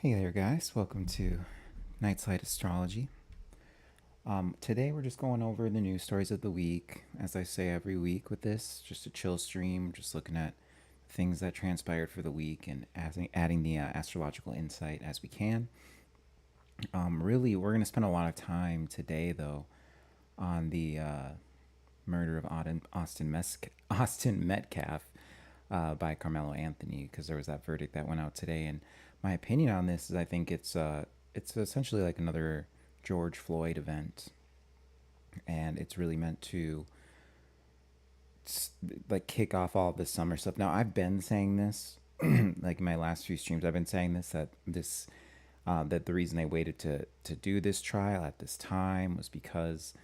Hey there, guys. Welcome to Nightslight Astrology. Today, we're just going over the news stories of the week. As I say every week with this, just a chill stream, just looking at things that transpired for the week and adding the astrological insight as we can. Really, we're going to spend a lot of time today, though, on the murder of Austin Metcalf by Carmelo Anthony, because there was that verdict that went out today. And my opinion on this is, I think it's essentially like another George Floyd event, and it's really meant to like kick off all of this summer stuff. Now, I've been saying this, like in my last few streams, I've been saying that the reason they waited to do this trial at this time was because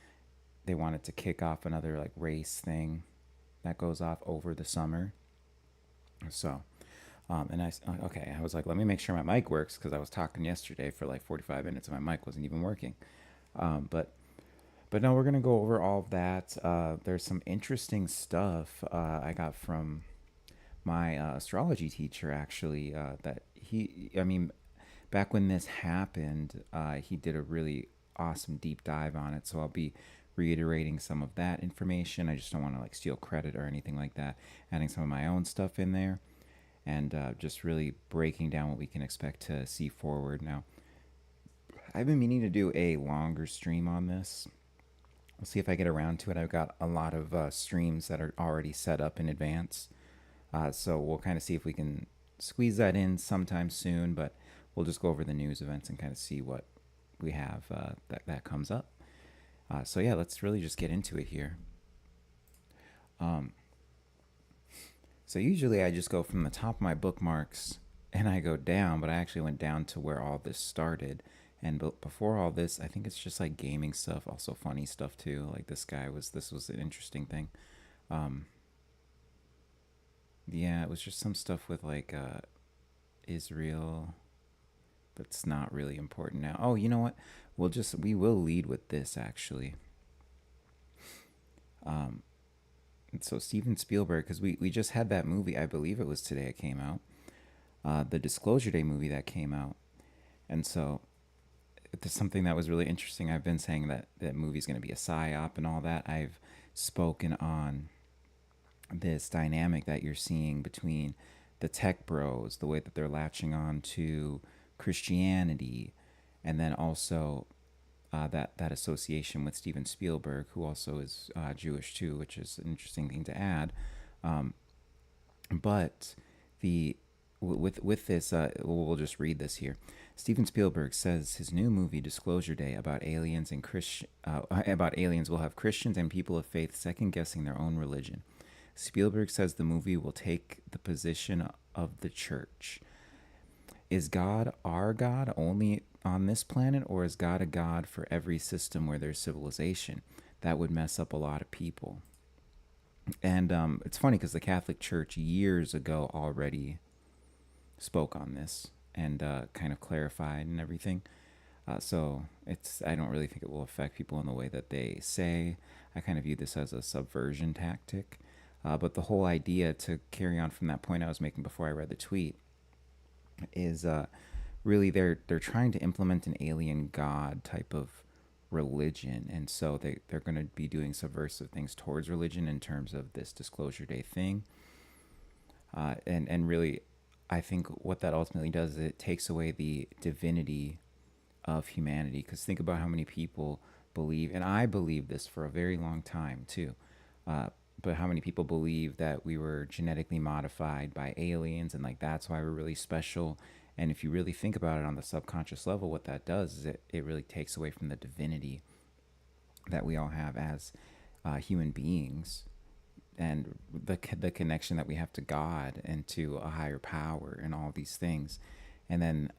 they wanted to kick off another like race thing that goes off over the summer. So, and I was like, let me make sure my mic works because I was talking yesterday for like 45 minutes and my mic wasn't even working. Um, but but no, we're gonna go over all of that. There's some interesting stuff I got from my astrology teacher actually. I mean, back when this happened, he did a really awesome deep dive on it. So I'll be reiterating some of that information. I just don't want to like steal credit or anything like that. Adding some of my own stuff in there, and just really breaking down what we can expect to see forward. Now, I've been meaning to do a longer stream on this. We'll see if I get around to it. I've got a lot of streams that are already set up in advance. So we'll kind of see if we can squeeze that in sometime soon, but we'll just go over the news events and kind of see what we have that comes up. So yeah, let's really just get into it here. Um, so usually I just go from the top of my bookmarks and I go down, but I actually went down to where all this started. And before all this, I think it's just like gaming stuff, also funny stuff too. Like this was an interesting thing. Um, yeah, it was just some stuff with like Israel that's not really important now. Oh, you know what? We will lead with this actually. Um, so Steven Spielberg, because we just had that movie. I believe it was today it came out. The Disclosure Day movie that came out, and so it's something that was really interesting. I've been saying that that movie's going to be a psyop and all that. I've spoken on this dynamic that you're seeing between the tech bros, the way that they're latching on to Christianity, and then also that association with Steven Spielberg, who also is Jewish too, which is an interesting thing to add. Um, but the with this, we'll just read this here. Steven Spielberg says his new movie Disclosure Day about aliens and about aliens will have Christians and people of faith second guessing their own religion. Spielberg says the movie will take the position of the church. Is God our God only on this planet, or is God a God for every system where there's civilization? That would mess up a lot of people. And it's funny because the Catholic Church years ago already spoke on this and kind of clarified and everything. So I don't really think it will affect people in the way that they say. I kind of view this as a subversion tactic. But the whole idea, to carry on from that point I was making before I read the tweet, is really they're trying to implement an alien god type of religion, and so they're going to be doing subversive things towards religion in terms of this Disclosure Day thing. And really, I think what that ultimately does is it takes away the divinity of humanity. Because think about how many people believe, and I believe this for a very long time too. But how many people believe that we were genetically modified by aliens, and like that's why we're really special? And if you really think about it on the subconscious level, what that does is it really takes away from the divinity that we all have as human beings, and the connection that we have to God and to a higher power and all these things. And then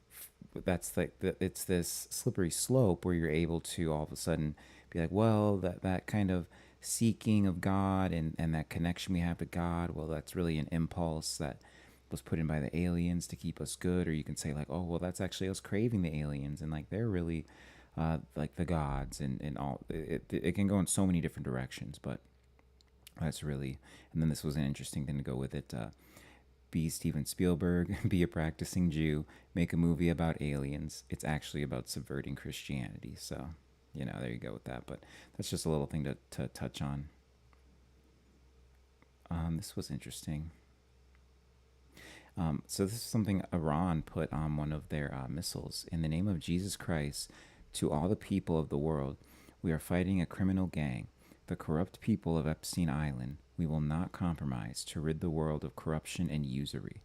that's like it's this slippery slope where you're able to all of a sudden be like, well, that kind of seeking of God and that connection we have to God, well, that's really an impulse that was put in by the aliens to keep us good. Or you can say like, oh, well, that's actually us craving the aliens, and like they're really like the gods, and all it can go in so many different directions. But that's really, and then this was an interesting thing to go with it. be Steven Spielberg, be a practicing Jew, make a movie about aliens. It's actually about subverting Christianity. So, there you go with that. But that's just a little thing to touch on. This was interesting. So this is something Iran put on one of their missiles. In the name of Jesus Christ, to all the people of the world, we are fighting a criminal gang, the corrupt people of Epstein Island. We will not compromise to rid the world of corruption and usury.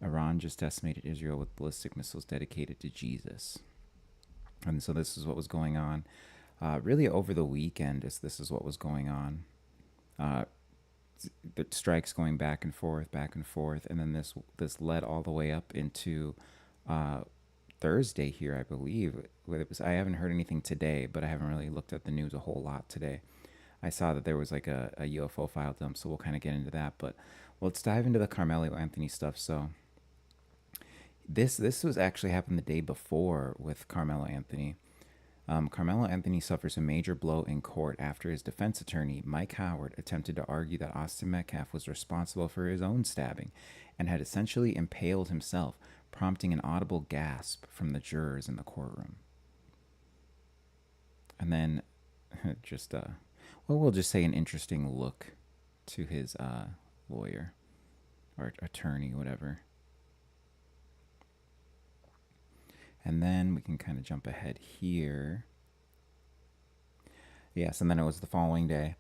Iran just decimated Israel with ballistic missiles dedicated to Jesus. And so this is what was going on. Really over the weekend, this is what was going on. The strikes going back and forth, and then this led all the way up into Thursday here, I believe. I haven't heard anything today, but I haven't really looked at the news a whole lot today. I saw that there was like a UFO file dump, so we'll kind of get into that. But let's dive into the Carmelo Anthony stuff. So this was actually happened the day before with Carmelo Anthony. Carmelo Anthony suffers a major blow in court after his defense attorney, Mike Howard, attempted to argue that Austin Metcalf was responsible for his own stabbing and had essentially impaled himself, prompting an audible gasp from the jurors in the courtroom. And then we'll just say an interesting look to his lawyer or attorney, whatever. And then we can kind of jump ahead here. Yes, and then it was the following day.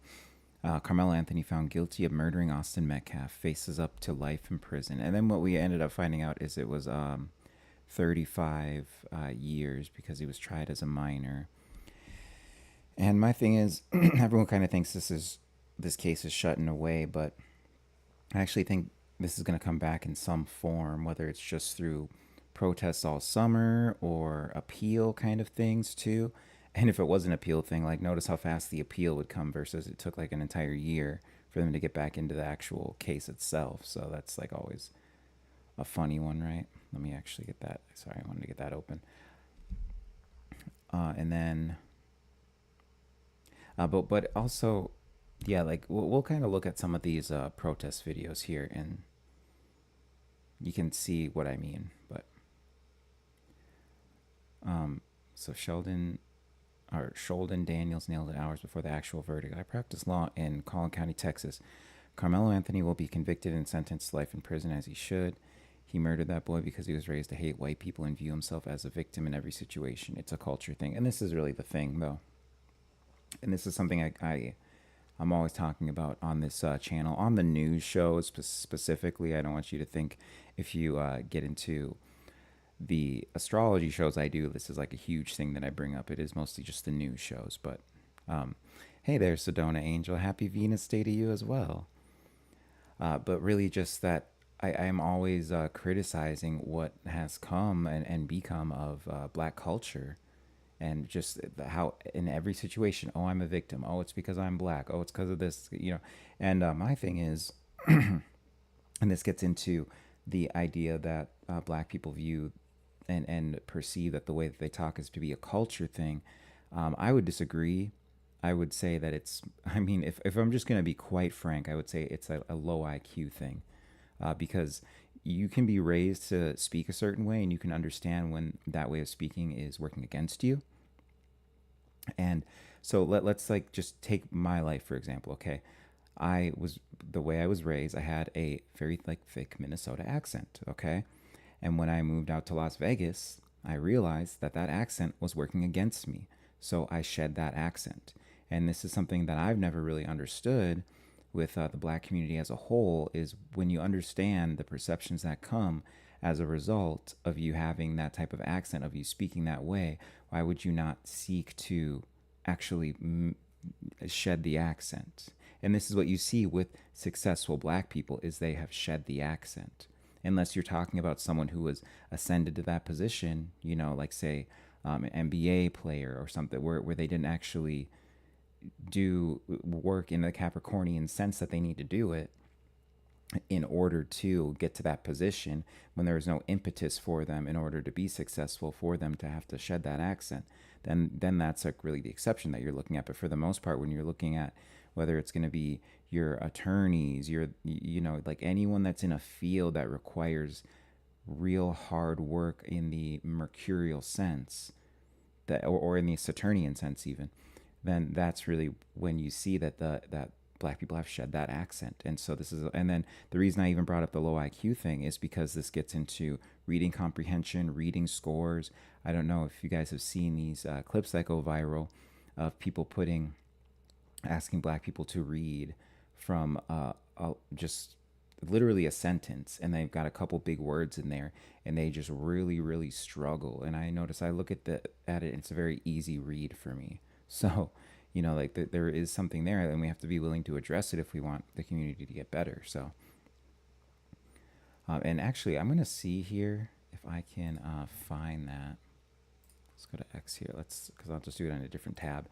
Carmelo Anthony found guilty of murdering Austin Metcalf, faces up to life in prison. And then what we ended up finding out is it was 35 years because he was tried as a minor. And my thing is, everyone kind of thinks this case is shutting away, but I actually think this is going to come back in some form, whether it's just through protests all summer or appeal kind of things too. And if it was an appeal thing, like notice how fast the appeal would come versus it took like an entire year for them to get back into the actual case itself. So that's like always a funny one, right? Let me actually get that. Sorry, I wanted to get that open. And then, but also, yeah, like we'll kind of look at some of these protest videos here and you can see what I mean, but so Sheldon Daniels nailed it hours before the actual verdict. I practice law in Collin County, Texas. Carmelo Anthony will be convicted and sentenced to life in prison as he should. He murdered that boy because he was raised to hate white people and view himself as a victim in every situation. It's a culture thing. And this is really the thing, though. And this is something I'm always talking about on this channel. On the news shows specifically, I don't want you to think if you get into the astrology shows I do, this is like a huge thing that I bring up. It is mostly just the news shows. But hey there, Sedona Angel. Happy Venus Day to you as well. But really just that I am always criticizing what has come and become of black culture. And just how in every situation, oh, I'm a victim. Oh, it's because I'm black. Oh, it's because of this, And my thing is, and this gets into the idea that black people view and perceive that the way that they talk is to be a culture thing. I would disagree. I would say that if I'm just going to be quite frank, I would say it's a low IQ thing. Because you can be raised to speak a certain way and you can understand when that way of speaking is working against you. And so let's like just take my life, for example. Okay. The way I was raised, I had a very like thick Minnesota accent. Okay. And when I moved out to Las Vegas, I realized that accent was working against me. So I shed that accent. And this is something that I've never really understood with the black community as a whole, is when you understand the perceptions that come as a result of you having that type of accent, of you speaking that way, why would you not seek to actually shed the accent? And this is what you see with successful black people, is they have shed the accent. Unless you're talking about someone who was ascended to that position, like say an NBA player or something, where they didn't actually do work in the Capricornian sense that they need to do it in order to get to that position, when there is no impetus for them in order to be successful for them to have to shed that accent, then that's like really the exception that you're looking at. But for the most part, when you're looking at whether it's going to be your attorneys, your, you know, like anyone that's in a field that requires real hard work in the mercurial sense, that or in the Saturnian sense even, then that's really when you see that that black people have shed that accent. And so this is, and then the reason I even brought up the low IQ thing is because this gets into reading comprehension, reading scores. I don't know if you guys have seen these clips that go viral of people putting, asking black people to read from just literally a sentence, and they've got a couple big words in there, and they just really struggle. And I notice, I look at at it, and it's a very easy read for me. So, you know, like there is something there, and we have to be willing to address it if we want the community to get better. So, and actually, I'm gonna see here if I can find that. Let's go to X here. Let's, because I'll just do it on a different tab.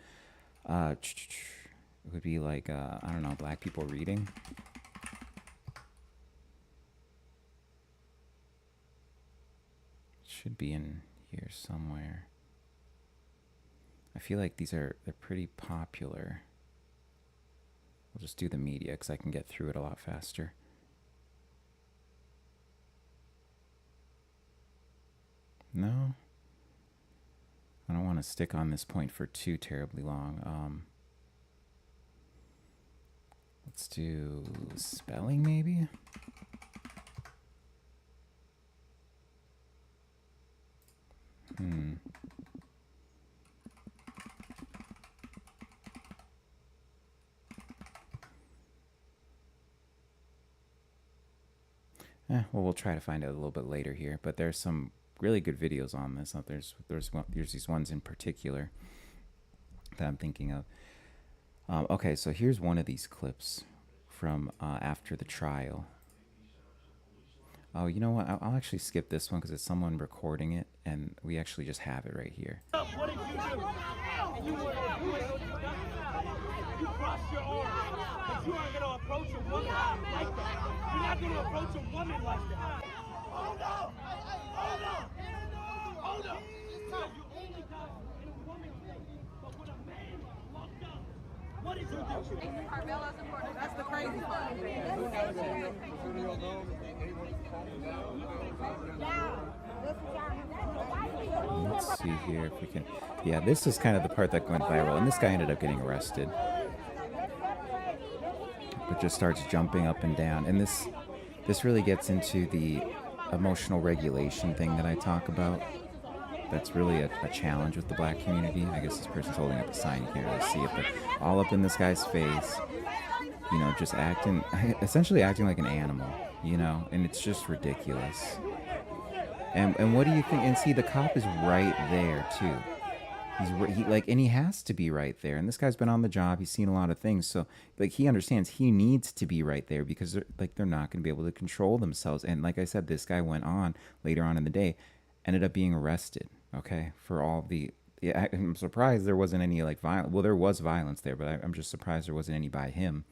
It would be like I don't know, black people reading. Should be in here somewhere. I feel like they're pretty popular. We'll just do the media because I can get through it a lot faster. No, I don't want to stick on this point for too terribly long. Let's do spelling maybe. Well, we'll try to find out a little bit later here. But there's some really good videos on this. There's these ones in particular that I'm thinking of. Okay, so here's one of these clips from after the trial. Oh, you know what? I'll actually skip this one because it's someone recording it, and we actually just have it right here. What did you do? You crossed your arm, but you aren't going to approach a woman like that. You're not going to approach a woman like that. Hold up! Hold up! Hold up! You only got in a woman's face, but when a man locked up, what did you do? That's the crazy part. Let's see here if we can. Yeah, this is kind of the part that went viral, and this guy ended up getting arrested. But just starts jumping up and down, and this really gets into the emotional regulation thing that I talk about. That's really a challenge with the black community. I guess this person's holding up a sign here. Let's see if they're all up in this guy's face. You know, just essentially acting like an animal, you know, and it's just ridiculous. And what do you think? And see, the cop is right there too. And he has to be right there. And this guy's been on the job. He's seen a lot of things. So like, he understands he needs to be right there because they're not going to be able to control themselves. And like I said, this guy went on later on in the day, ended up being arrested. Okay. For all the, yeah, I'm surprised there wasn't any like violence. Well, there was violence there, but I'm just surprised there wasn't any by him.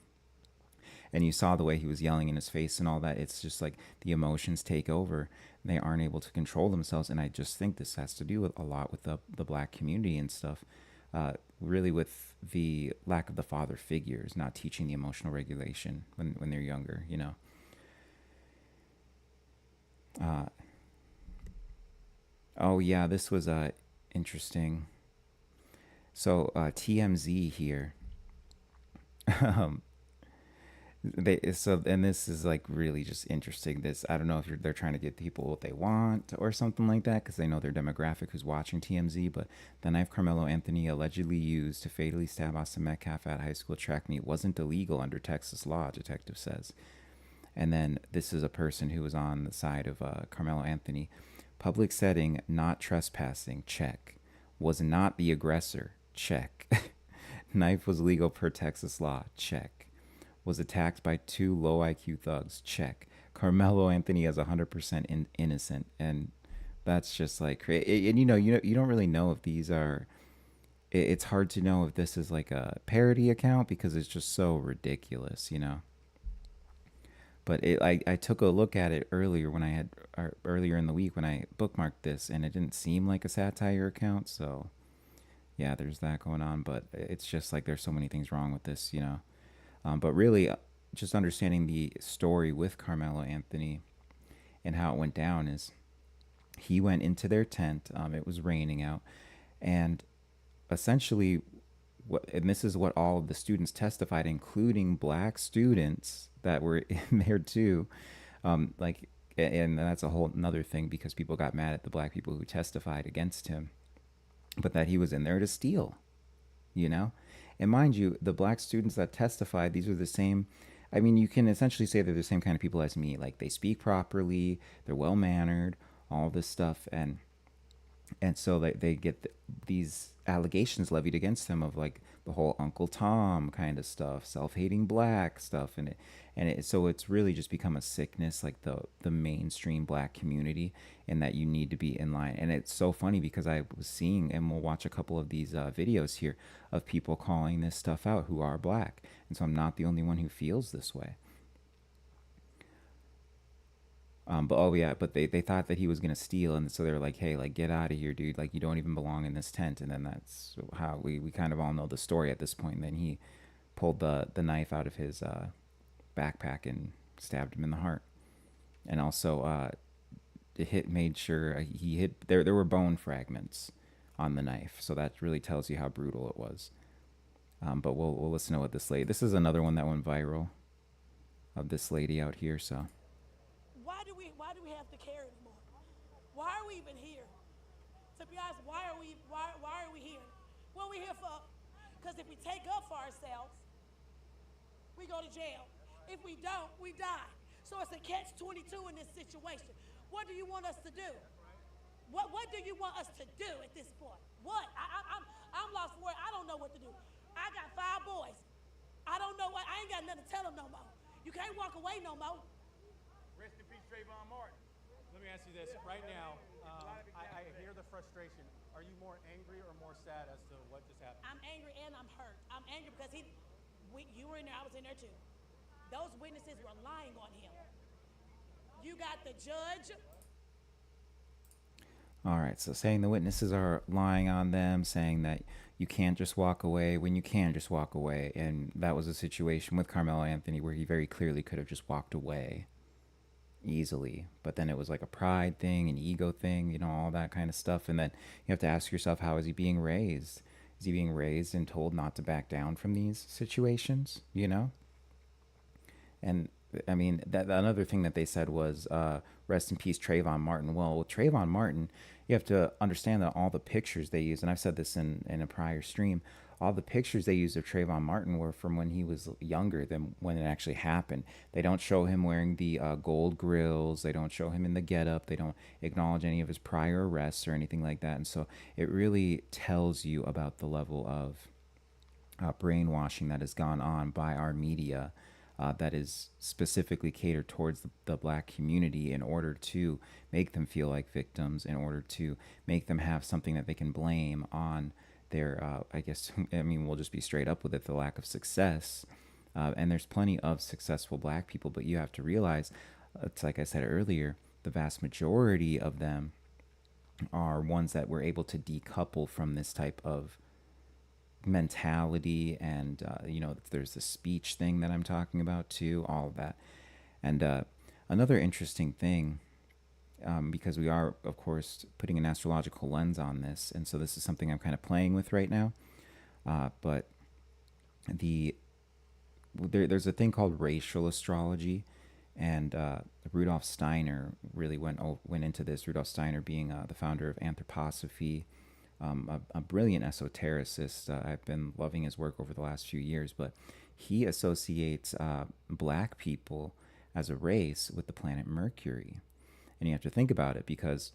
And you saw the way he was yelling in his face and all that. It's just like the emotions take over. They aren't able to control themselves. And I just think this has to do with a lot with the black community and stuff. Really with the lack of the father figures, not teaching the emotional regulation when they're younger, you know. Oh, yeah, this was interesting. So TMZ here. And this is like really just interesting. I don't know if they're trying to get people what they want or something like that because they know their demographic who's watching TMZ. But the knife Carmelo Anthony allegedly used to fatally stab Austin Metcalf at a high school track meet wasn't illegal under Texas law, detective says. And then this is a person who was on the side of Carmelo Anthony. Public setting, not trespassing, check. Was not the aggressor, check. Knife was legal per Texas law, check. Was attacked by two low IQ thugs, check. Carmelo Anthony is 100% innocent. And that's just like, and you don't really know if these are, it's hard to know if this is like a parody account because it's just so ridiculous, you know. But I took a look at it earlier earlier in the week when I bookmarked this, and it didn't seem like a satire account. So yeah, there's that going on. But it's just like there's so many things wrong with this, you know. But really, just understanding the story with Carmelo Anthony and how it went down is he went into their tent. It was raining out, and essentially, and this is what all of the students testified, including black students that were in there too. Like, and that's a whole another thing because people got mad at the black people who testified against him, but that he was in there to steal, you know? And mind you, the black students that testified, these are the same. I mean, you can essentially say they're the same kind of people as me. Like, they speak properly, they're well mannered, all this stuff. And so they get these allegations levied against them of like the whole Uncle Tom kind of stuff, self-hating black stuff, so it's really just become a sickness, like the mainstream black community, and that you need to be in line. And it's so funny because I was seeing, and we'll watch a couple of these videos here of people calling this stuff out who are black, and so I'm not the only one who feels this way. But oh yeah, but they thought that he was gonna steal, and so they were like, "Hey, like get out of here, dude! Like you don't even belong in this tent." And then that's how we kind of all know the story at this point. And then he pulled the knife out of his backpack and stabbed him in the heart, and also it hit made sure he hit there were bone fragments on the knife, so that really tells you how brutal it was. But we'll listen to what this lady. This is another one that went viral of this lady out here. So why do we have to care anymore? Why are we even here? To be honest, why are we here? What are we here for? Because if we take up for ourselves, we go to jail. If we don't, we die. So it's a catch-22 in this situation. What do you want us to do? What do you want us to do at this point? What? I'm lost for it. I don't know what to do. I got 5 boys. I don't know what. I ain't got nothing to tell them no more. You can't walk away no more. Rest in peace, Trayvon Martin. Let me ask you this right now. I hear the frustration. Are you more angry or more sad as to what just happened? I'm angry and I'm hurt. I'm angry because you were in there. I was in there too. Those witnesses were lying on him. You got the judge. all right, so saying the witnesses are lying on them, saying that you can't just walk away when you can just walk away, and that was a situation with Carmelo Anthony where he very clearly could have just walked away easily, but then it was like a pride thing, an ego thing, all that kind of stuff. And then you have to ask yourself, how is he being raised? Is he being raised and told not to back down from these situations? And I mean, that another thing that they said was, rest in peace, Trayvon Martin. Well, with Trayvon Martin, you have to understand that all the pictures they use, and I've said this in a prior stream, all the pictures they used of Trayvon Martin were from when he was younger than when it actually happened. They don't show him wearing the gold grills. They don't show him in the getup. They don't acknowledge any of his prior arrests or anything like that. And so it really tells you about the level of brainwashing that has gone on by our media, that is specifically catered towards the black community in order to make them feel like victims, in order to make them have something that they can blame on their, I guess, I mean, we'll just be straight up with it, the lack of success. And there's plenty of successful black people, but you have to realize, it's like I said earlier, the vast majority of them are ones that were able to decouple from this type of mentality. And there's the speech thing that I'm talking about too, all of that. And another interesting thing, because we are of course putting an astrological lens on this, and so this is something I'm kind of playing with right now, but there's a thing called racial astrology, and Rudolf Steiner really went into this. Rudolf Steiner being the founder of anthroposophy, a brilliant esotericist. I've been loving his work over the last few years, but he associates black people as a race with the planet Mercury. And you have to think about it because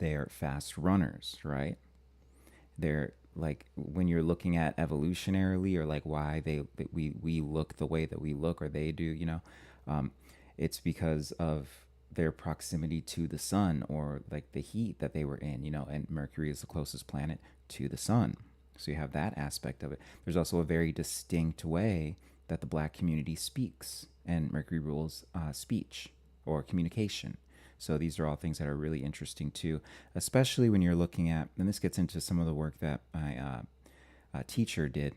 they're fast runners, right? They're like, when you're looking at evolutionarily, or like why we look the way that we look, or they do, it's because of their proximity to the sun, or like the heat that they were in, and Mercury is the closest planet to the sun. So you have that aspect of it. There's also a very distinct way that the black community speaks, and Mercury rules speech or communication. So these are all things that are really interesting too, especially when you're looking at, and this gets into some of the work that my teacher did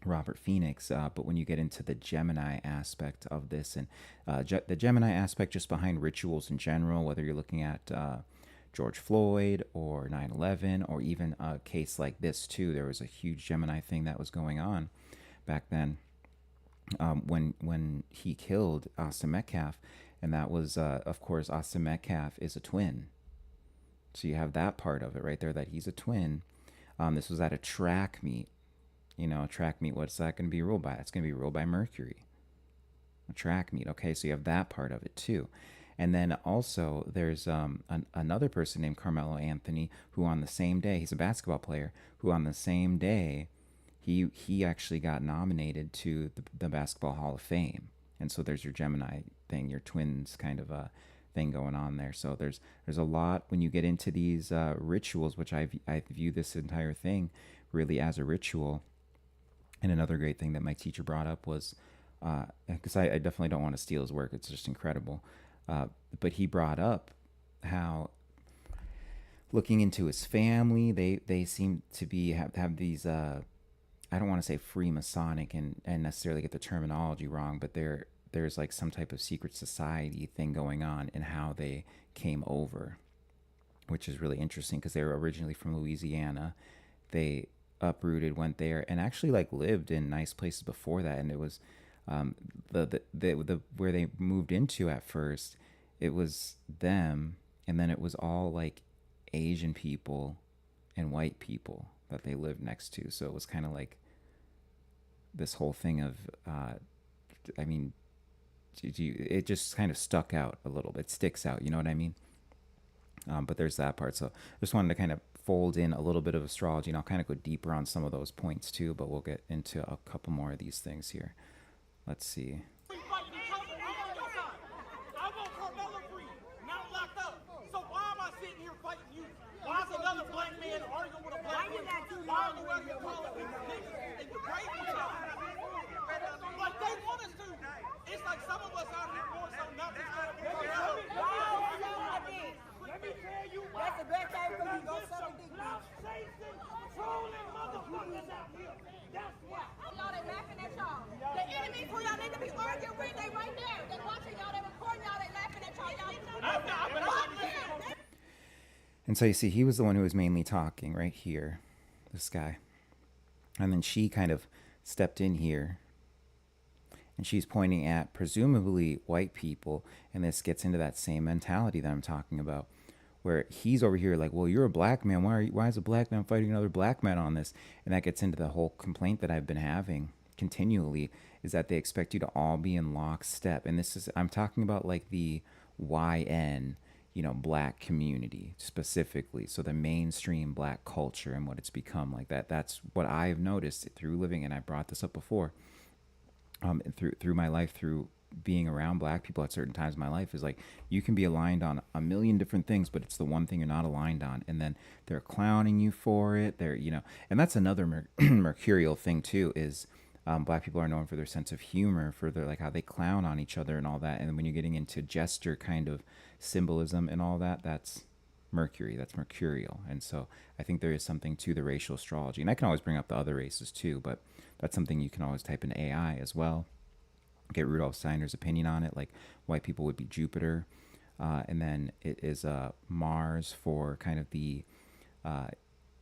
Robert Phoenix. But when you get into the Gemini aspect of this, and the Gemini aspect just behind rituals in general, whether you're looking at George Floyd or 9/11, or even a case like this too, there was a huge Gemini thing that was going on back then, when he killed Austin Metcalf, and that was of course Austin Metcalf is a twin, so you have that part of it right there, that he's a twin. This was at a track meet. A track meet, what's that going to be ruled by? It's going to be ruled by Mercury. A track meet. Okay, so you have that part of it too. And then also there's another person named Carmelo Anthony, who on the same day, he's a basketball player, who on the same day, he actually got nominated to the Basketball Hall of Fame. And so there's your Gemini thing, your twins kind of thing going on there. So there's a lot when you get into these rituals, which I view this entire thing really as a ritual. And another great thing that my teacher brought up was, because I definitely don't want to steal his work, it's just incredible. But he brought up how, looking into his family, they seem to be have these I don't want to say Freemasonic and necessarily get the terminology wrong, but there's like some type of secret society thing going on in how they came over, which is really interesting because they were originally from Louisiana. They uprooted, went there, and actually like lived in nice places before that. And it was the where they moved into at first, it was them, and then it was all like Asian people and white people that they lived next to. So it was kind of like this whole thing of, I mean, it just kind of stuck out a little bit, sticks out, you know what I mean? But there's that part. So I just wanted to kind of fold in a little bit of astrology, and I'll kind of go deeper on some of those points too, but we'll get into a couple more of these things here. Let's see. Why is another black man arguing with a black woman? Why are you out here calling people niggas and you great each other? Like they want us to. It's like some of us out here doing something not to try to pull it out. Let me tell you why. That's the best time for you to go suck a dick. Chasing, trolling motherfuckers out here. That's why. Y'all, they laughing at y'all. The enemy for y'all need to be arguing with, they right there. They watching y'all, they recording y'all, they laughing at y'all. And so you see, he was the one who was mainly talking right here, this guy. And then she kind of stepped in here, and she's pointing at presumably white people. And this gets into that same mentality that I'm talking about, where he's over here like, well, you're a black man. Why is a black man fighting another black man on this? And that gets into the whole complaint that I've been having continually, is that they expect you to all be in lockstep. And this is, I'm talking about like the YN, black community specifically. So the mainstream black culture and what it's become like that. That's what I've noticed through living, and I brought this up before, through my life, through being around black people at certain times in my life, is like, you can be aligned on a million different things, but it's the one thing you're not aligned on. And then they're clowning you for it. And that's another mercurial thing too, is black people are known for their sense of humor, for their like how they clown on each other and all that. And when you're getting into gesture kind of symbolism and all that, that's Mercury, that's mercurial. And so I think there is something to the racial astrology. And I can always bring up the other races too, but that's something you can always type in AI as well. Get Rudolf Steiner's opinion on it. Like, white people would be Jupiter. And then it is Mars for kind of the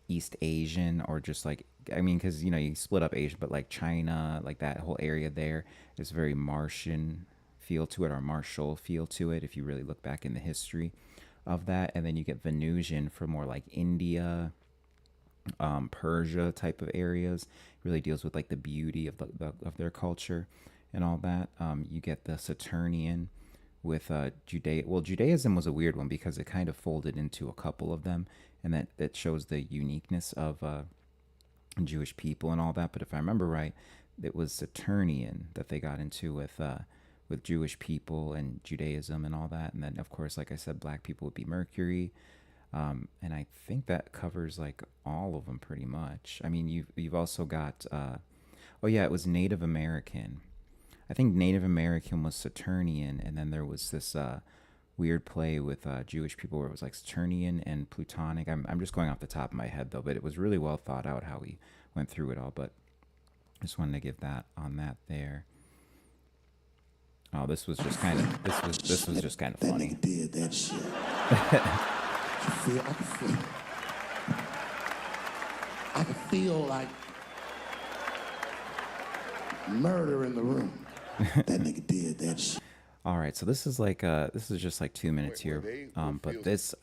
East Asian, or just like, I mean, because, you split up Asia, but like China, like that whole area there is very Martian feel to it, or martial feel to it, if you really look back in the history of that. And then you get Venusian for more like India, Persia type of areas. It really deals with like the beauty of of their culture and all that. You get the Saturnian with Judaism was a weird one because it kind of folded into a couple of them, and that shows the uniqueness of Jewish people and all that. But if I remember right, it was Saturnian that they got into with Jewish people and Judaism and all that. And then, of course, like I said, black people would be Mercury. And I think that covers like all of them pretty much. I mean, you've also got, it was Native American. I think Native American was Saturnian, and then there was this weird play with Jewish people where it was like Saturnian and Plutonic. I'm just going off the top of my head though, but it was really well thought out how we went through it all. But Just wanted to give that on that there. Oh, this was just kind of this was just kind of That funny. nigga did that shit. I can feel, I can feel like murder in the room. That nigga did that shit. All right, so this is just like 2 minutes here, they but feel this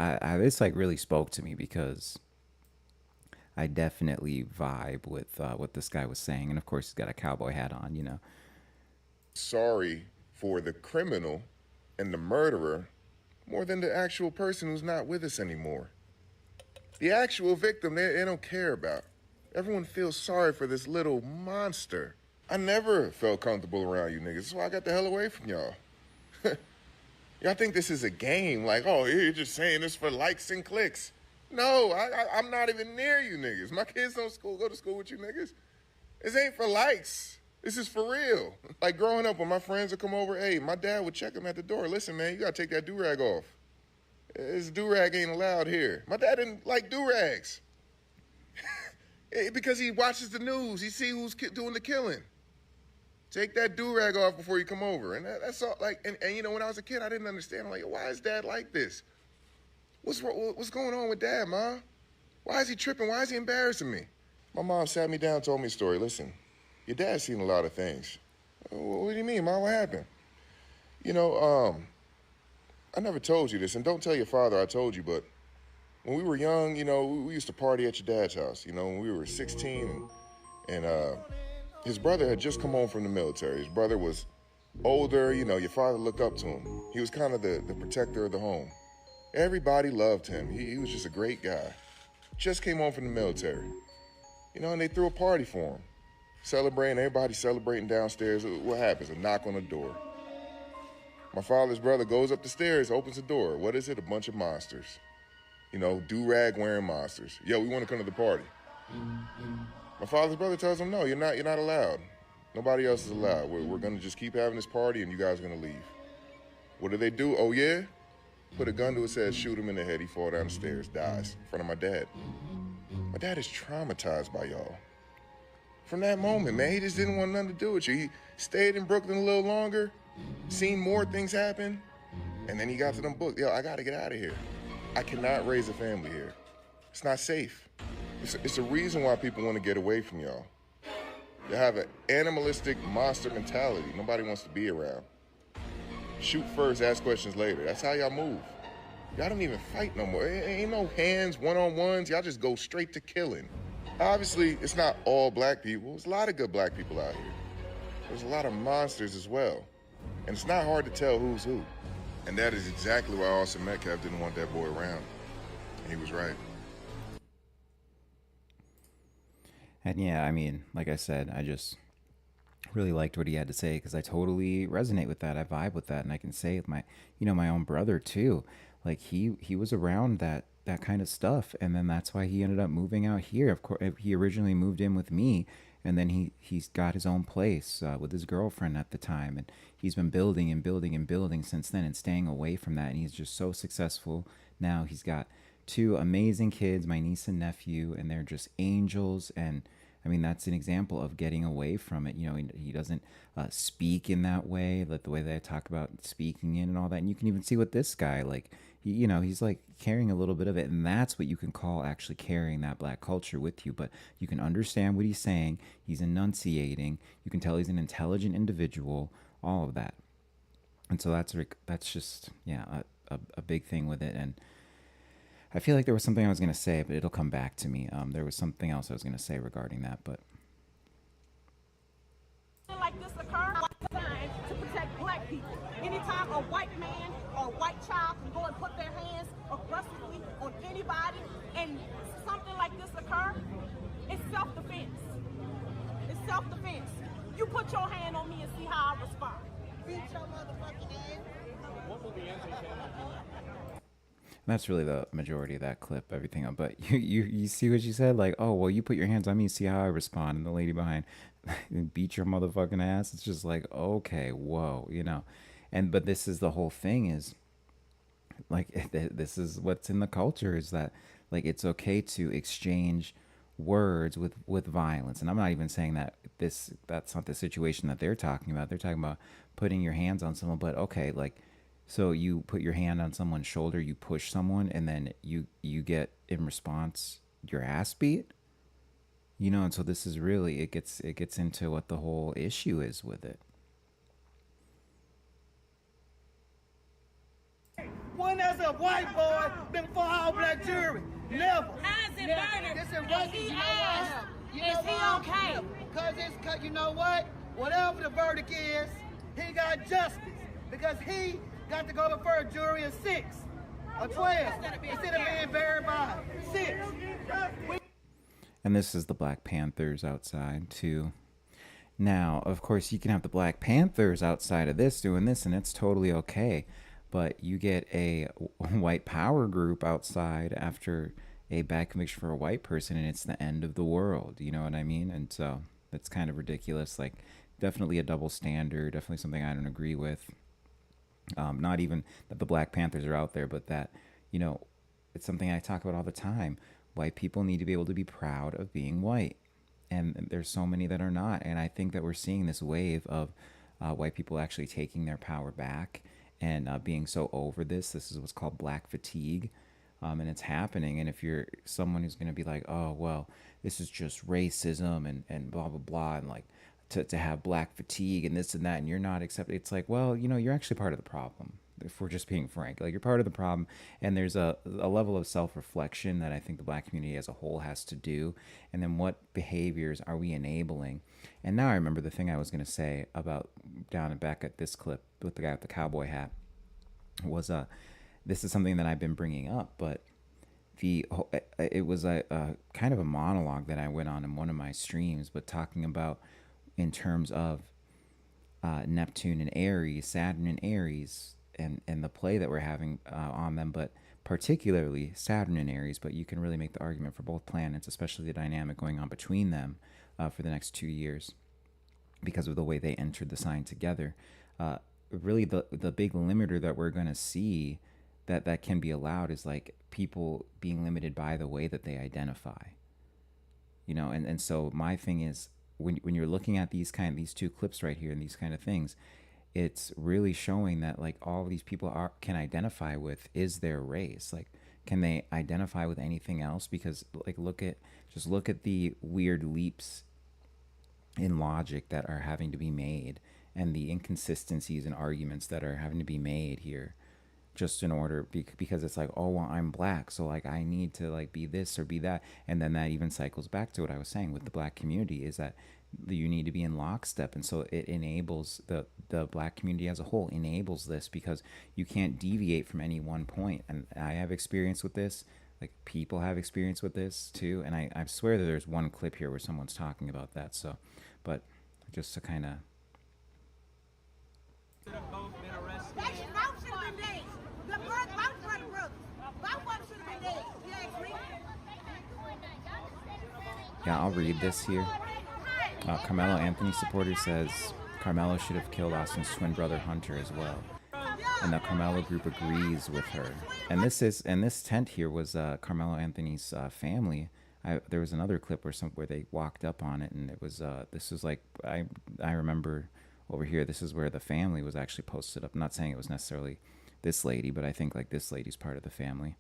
like really spoke to me because I definitely vibe with what this guy was saying, and of course he's got a cowboy hat on, you know. sorry for the criminal and the murderer more than the actual person who's not with us anymore. The actual victim, they don't care about. Everyone feels sorry for this little monster. I never felt comfortable around you niggas. That's why I got the hell away from y'all. Y'all think this is a game, like, oh, you're just saying this for likes and clicks. No, I'm not even near you niggas. My kids don't go to school with you niggas. This ain't for likes. This is for real. Like growing up, when my friends would come over, hey, my dad would check them at the door. Listen, man, you gotta take that do-rag off. This do-rag ain't allowed here. My dad didn't like do-rags. Because he watches the news. He see who's doing the killing. Take that do-rag off before you come over. And that's all, like, and you know, when I was a kid, I didn't understand. I'm like, why is dad like this? What's going on with dad, Ma? Why is he tripping? Why is he embarrassing me? My mom sat me down and told me a story. Listen, your dad's seen a lot of things. What do you mean, Ma? What happened? You know, I never told you this, and don't tell your father I told you, but when we were young, you know, we used to party at your dad's house, you know, when we were 16, and his brother had just come home from the military. His brother was older, you know, your father looked up to him. He was kind of the protector of the home. Everybody loved him. He was just a great guy. Just came home from the military. You know, and they threw a party for him. Celebrating, everybody celebrating downstairs. What happens? A knock on the door. My father's brother goes up the stairs, opens the door. What is it? A bunch of monsters. You know, do-rag wearing monsters. Yo, we want to come to the party. My father's brother tells him, no, you're not allowed. Nobody else is allowed. We're going to just keep having this party and you guys are going to leave. What do they do? Oh, yeah? Put a gun to his head, shoot him in the head. He fall down the stairs, dies in front of my dad. My dad is traumatized by y'all. From that moment, man, he just didn't want nothing to do with you. He stayed in Brooklyn a little longer, seen more things happen, and then he got to them books. Yo, I got to get out of here. I cannot raise a family here. It's not safe. It's a reason why people want to get away from y'all. You have an animalistic monster mentality. Nobody wants to be around. Shoot first, ask questions later. That's how y'all move. Y'all don't even fight no more. Ain't no hands, one-on-ones. Y'all just go straight to killing. Obviously, it's not all black people. There's a lot of good black people out here. There's a lot of monsters as well. And it's not hard to tell who's who. And that is exactly why Austin Metcalf didn't want that boy around. And he was right. And yeah, I mean, like I said, I just really liked what he had to say because I totally resonate with that. I vibe with that, and I can say with my, you know, my own brother too. Like he was around that kind of stuff, and then that's why he ended up moving out here. Of course, he originally moved in with me, and then he's got his own place with his girlfriend at the time, and he's been building and building and building since then, and staying away from that. And he's just so successful now. He's got two amazing kids, my niece and nephew, and they're just angels. And I mean, that's an example of getting away from it. You know, he doesn't speak in that way, like the way that I talk about speaking in and all that. And you can even see with this guy, like, you know, he's like carrying a little bit of it. And that's what you can call actually carrying that black culture with you. But you can understand what he's saying. He's enunciating. You can tell he's an intelligent individual, all of that. And so that's just, yeah, a big thing with it. And I feel like there was something I was going to say, but it'll come back to me. There was something else I was going to say regarding that, but Like this occur designed to protect black people. Anytime a white man or a white child can go and put their hands aggressively on anybody and something like this occur, it's self-defense. It's self-defense. You put your hand on me and see how I respond. Beat your motherfucking ass. What will the anti-Semitic that's really the majority of that clip, everything. But you see what she said? Like, oh, well, you put your hands on me, see how I respond. And the lady behind, beat your motherfucking ass. It's just like, okay, whoa, you know. But this is the whole thing is, like, this is what's in the culture is that, like, it's okay to exchange words with violence. And I'm not even saying that that's not the situation that they're talking about. They're talking about putting your hands on someone. But okay, like, so you put your hand on someone's shoulder, you push someone, and then you get in response your ass beat. And so this is really, it gets into what the whole issue is with it. When there's a white boy been for all black jury, never. How's it murder? This is And racist. he You know asked, why? is he okay? Because you know what? Whatever the verdict is, he got justice. Because he got to go before a jury of 6 or 12 instead of being buried by 6. And this is the Black Panthers outside too. Now, of course, you can have the Black Panthers outside of this doing this, and it's totally okay. But you get a white power group outside after a bad conviction for a white person, and it's the end of the world. You know what I mean? And so that's kind of ridiculous. Like, definitely a double standard. Definitely something I don't agree with. Not even that the Black Panthers are out there, but that, it's something I talk about all the time. White people need to be able to be proud of being white. And there's so many that are not. And I think that we're seeing this wave of white people actually taking their power back and being so over this. This is what's called black fatigue. And it's happening. And if you're someone who's going to be like, oh, well, this is just racism and blah, blah, blah, and like to have black fatigue and this and that, and you're not accepted, it's like, well, you're actually part of the problem. If we're just being frank, like, you're part of the problem. And there's a level of self-reflection that I think the black community as a whole has to do. And then what behaviors are we enabling? And now I remember the thing I was going to say about down and back at this clip with the guy with the cowboy hat was, this is something that I've been bringing up, but it was a kind of a monologue that I went on in one of my streams, but talking about in terms of Neptune and Aries, Saturn and Aries, and the play that we're having on them, but particularly Saturn and Aries. But you can really make the argument for both planets, especially the dynamic going on between them for the next 2 years because of the way they entered the sign together. Really, the big limiter that we're going to see that can be allowed is like people being limited by the way that they identify. And so my thing is, when you're looking at these two clips right here and these kind of things, it's really showing that like all of these people can identify with is their race. Like, can they identify with anything else? Because like look at the weird leaps in logic that are having to be made, and the inconsistencies and arguments that are having to be made here, just in order because it's like, oh, well, I'm black, so like I need to like be this or be that. And then that even cycles back to what I was saying with the black community, is that you need to be in lockstep. And so it enables the black community as a whole enables this, because you can't deviate from any one point. And I have experience with this, like people have experience with this too. And I swear that there's one clip here where someone's talking about that. So, but just to kind of, Both should have been dead. Both brothers. Both of them should have been dead. You ask me? yeah, I'll read this here. Carmelo Anthony supporter says Carmelo should have killed Austin's twin brother Hunter as well. And the Carmelo group agrees with her. And this tent here was Carmelo Anthony's family. There was another clip where they walked up on it, and it was this was like I remember over here. This is where the family was actually posted up. I'm not saying it was necessarily this lady, but I think like this lady's part of the family.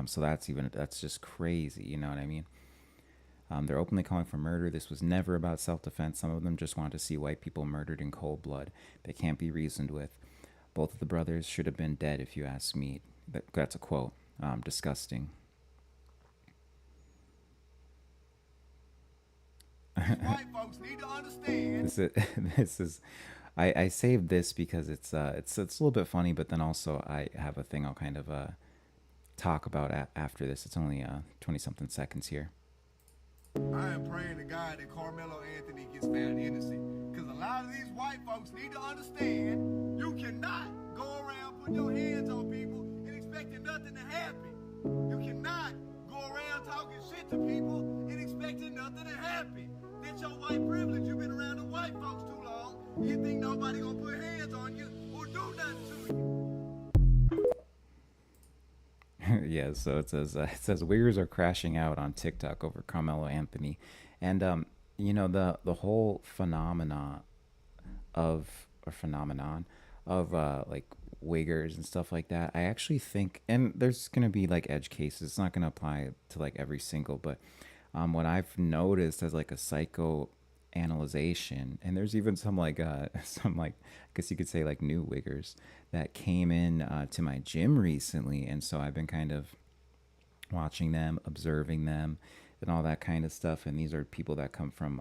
So that's just crazy. You know what I mean? They're openly calling for murder. This was never about self-defense. Some of them just want to see white people murdered in cold blood. They can't be reasoned with. Both of the brothers should have been dead, if you ask me. That's a quote. Disgusting. White folks need to understand. This is I saved this because it's a little bit funny, but then also I have a thing I'll kind of talk about after this. It's only 20-something seconds here. I am praying to God that Carmelo Anthony gets found innocent. Because a lot of these white folks need to understand you cannot go around putting your hands on people and expecting nothing to happen. You cannot go around talking shit to people and expecting nothing to happen. That's your white privilege. You've been around the white folks too long. You think nobody gonna put hands on you or do nothing to you. Yeah, so it says wiggers are crashing out on TikTok over Carmelo Anthony, and the whole phenomenon of like wiggers and stuff like that. I actually think, and there's gonna be like edge cases. It's not gonna apply to like every single, but what I've noticed as like a psychoanalyzation, and there's even some like some like I guess you could say like new wiggers that came in to my gym recently, and so I've been kind of watching them, observing them, and all that kind of stuff. And these are people that come from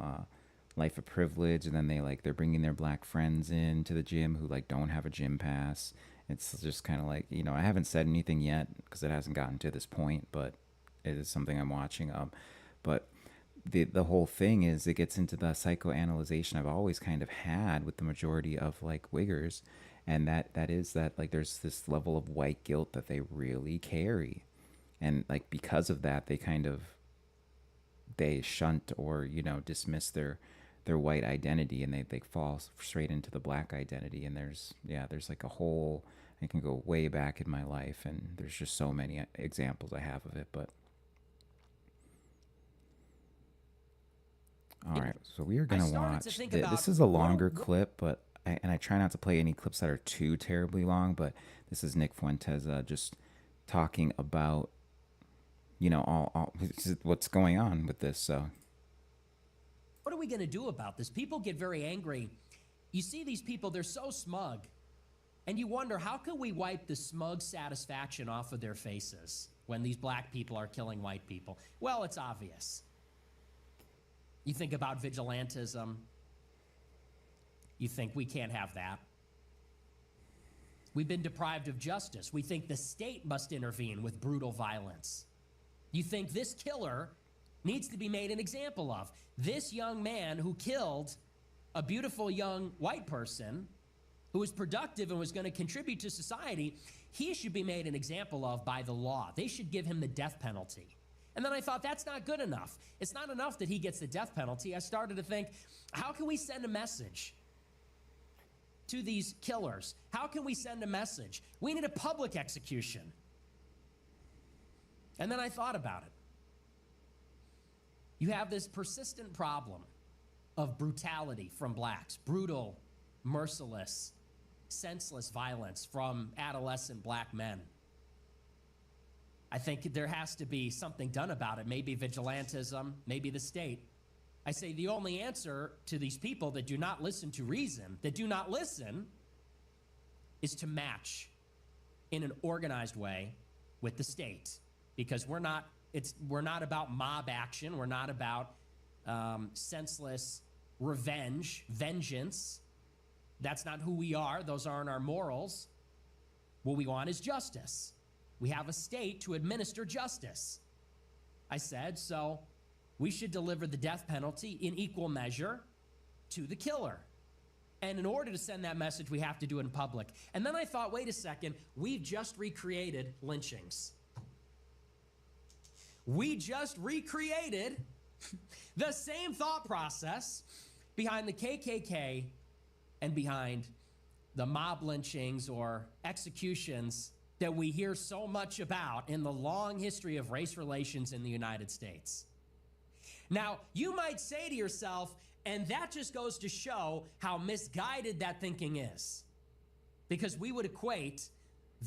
life of privilege, and then they're bringing their black friends in to the gym who like don't have a gym pass. It's just kind of like, I haven't said anything yet because it hasn't gotten to this point, but it is something I'm watching. But the whole thing is it gets into the psychoanalyzation I've always kind of had with the majority of like wiggers, and that is that like there's this level of white guilt that they really carry, and like because of that they shunt or dismiss their white identity, and they fall straight into the black identity. And there's like a whole, I can go way back in my life, and there's just so many examples I have of it. But all right, so we are gonna watch. This is a longer clip, but I try not to play any clips that are too terribly long. But this is Nick Fuentes just talking about all what's going on with this. So what are we going to do about this? People get very angry. You see these people, they're so smug. And you wonder, how can we wipe the smug satisfaction off of their faces when these black people are killing white people? Well, it's obvious. You think about vigilantism. You think we can't have that. We've been deprived of justice. We think the state must intervene with brutal violence. You think this killer needs to be made an example of. This young man who killed a beautiful young white person who was productive and was going to contribute to society, he should be made an example of by the law. They should give him the death penalty. And then I thought, that's not good enough. It's not enough that he gets the death penalty. I started to think, how can we send a message to these killers? How can we send a message? We need a public execution. And then I thought about it. You have this persistent problem of brutality from blacks, brutal, merciless, senseless violence from adolescent black men. I think there has to be something done about it. Maybe vigilantism, maybe the state. I say the only answer to these people that do not listen to reason, that do not listen, is to match in an organized way with the state. Because we're not about mob action. We're not about senseless revenge, vengeance. That's not who we are. Those aren't our morals. What we want is justice. We have a state to administer justice. I said, so we should deliver the death penalty in equal measure to the killer. And in order to send that message, we have to do it in public. And then I thought, wait a second, we've just recreated lynchings. We just recreated the same thought process behind the KKK and behind the mob lynchings or executions that we hear so much about in the long history of race relations in the United States. Now, you might say to yourself, and that just goes to show how misguided that thinking is, because we would equate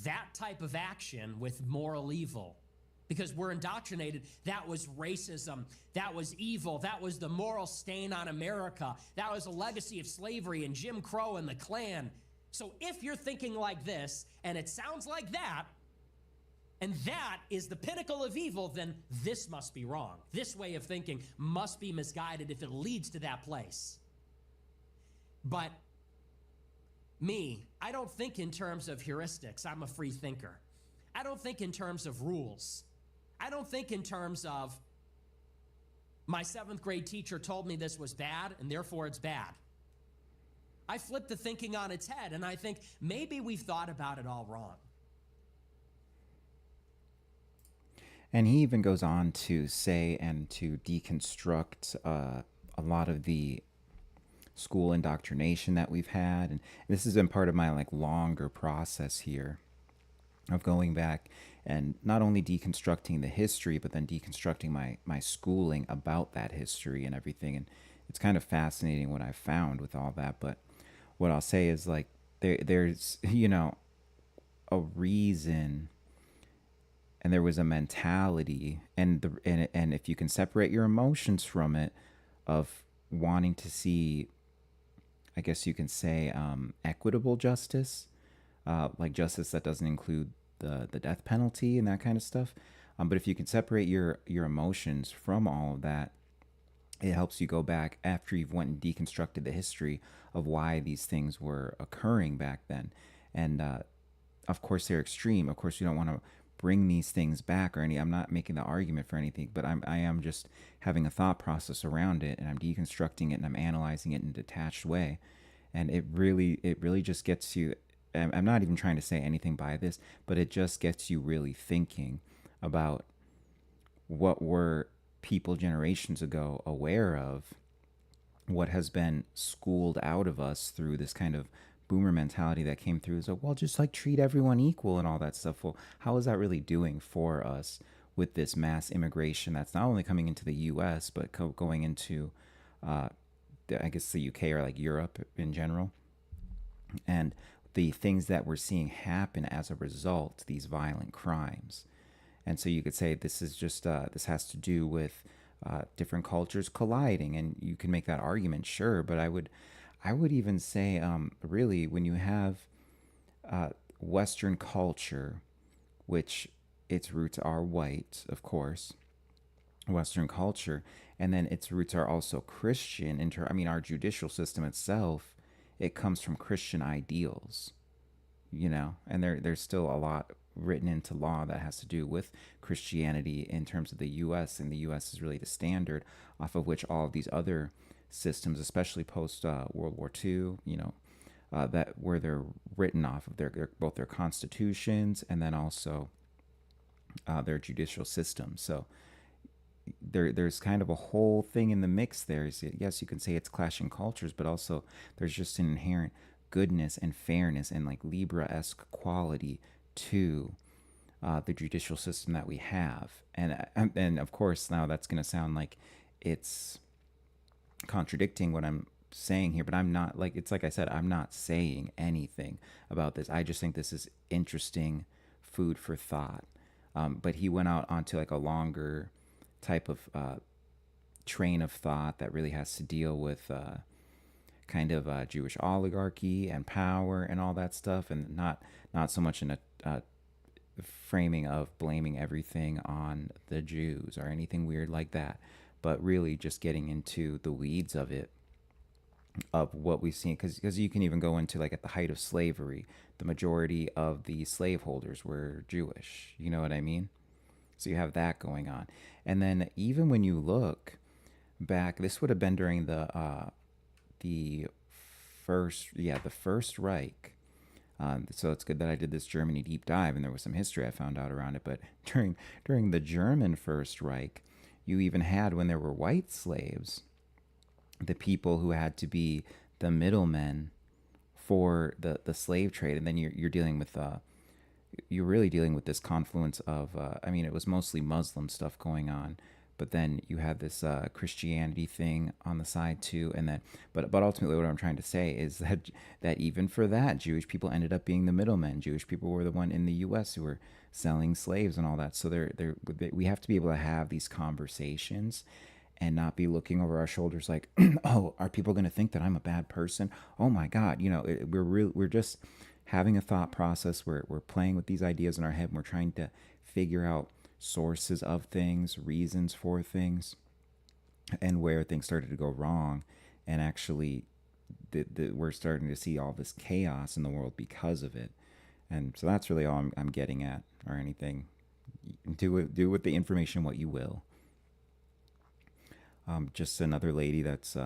that type of action with moral evil. Because we're indoctrinated, that was racism, that was evil, that was the moral stain on America, that was a legacy of slavery and Jim Crow and the Klan. So if you're thinking like this, and it sounds like that, and that is the pinnacle of evil, then this must be wrong. This way of thinking must be misguided if it leads to that place. But me, I don't think in terms of heuristics. I'm a free thinker. I don't think in terms of rules. I don't think in terms of my 7th grade teacher told me this was bad and therefore it's bad. I flip the thinking on its head and I think maybe we've thought about it all wrong. And he even goes on to say and to deconstruct a lot of the school indoctrination that we've had. And this has been part of my like longer process here of going back and not only deconstructing the history, but then deconstructing my schooling about that history and everything. And it's kind of fascinating what I've found with all that. But what I'll say is like there's a reason, and there was a mentality, and if you can separate your emotions from it, of wanting to see, I guess you can say, equitable justice, like justice that doesn't include the death penalty and that kind of stuff. But if you can separate your emotions from all of that, it helps you go back after you've went and deconstructed the history of why these things were occurring back then. And of course they're extreme. Of course you don't want to bring these things back or any. I'm not making the argument for anything, but I am just having a thought process around it, and I'm deconstructing it and I'm analyzing it in a detached way. And it really just gets you. I'm not even trying to say anything by this, but it just gets you really thinking about what were people generations ago aware of, what has been schooled out of us through this kind of boomer mentality that came through. Is like, well, just like treat everyone equal and all that stuff. Well, how is that really doing for us with this mass immigration that's not only coming into the U.S. but going into, I guess, the UK or like Europe in general, and the things that we're seeing happen as a result, these violent crimes. And so you could say this is just this has to do with different cultures colliding, and you can make that argument, sure. But I would even say, really, when you have Western culture, which its roots are white, of course, Western culture, and then its roots are also Christian. I mean, our judicial system itself, it comes from Christian ideals, and there's still a lot written into law that has to do with Christianity in terms of the U.S. And the U.S. is really the standard off of which all of these other systems, especially post World War II, that where they're written off of both their constitutions and then also their judicial system. So there's kind of a whole thing in the mix there. Yes, you can say it's clashing cultures, but also there's just an inherent goodness and fairness and like Libra-esque quality to the judicial system that we have. And of course now that's going to sound like it's contradicting what I'm saying here, but I'm not, like, it's like I said, I'm not saying anything about this. I just think this is interesting food for thought. But he went out onto like a longer type of train of thought that really has to deal with kind of Jewish oligarchy and power and all that stuff, and not so much in a framing of blaming everything on the Jews or anything weird like that, but really just getting into the weeds of it, of what we've seen. Because you can even go into, like, at the height of slavery, the majority of the slaveholders were Jewish. You know what I mean? So you have that going on. And then even when you look back, this would have been during the first Reich. So it's good that I did this Germany deep dive, and there was some history I found out around it. But during the German First Reich, you even had, when there were white slaves, the people who had to be the middlemen for the slave trade. And then you're dealing with you're really dealing with this confluence of I mean, it was mostly Muslim stuff going on, but then you had this Christianity thing on the side too. And then but ultimately what I'm trying to say is that even for that, Jewish people ended up being the middlemen. Jewish people were the one in the US who were selling slaves and all that. So we have to be able to have these conversations and not be looking over our shoulders like, oh, are people going to think that I'm a bad person? Oh my God, we're just having a thought process. We're playing with these ideas in our head, and we're trying to figure out sources of things, reasons for things, and where things started to go wrong. And actually, we're starting to see all this chaos in the world because of it. And so that's really all I'm getting at, or anything. Do with the information what you will. Just another lady that's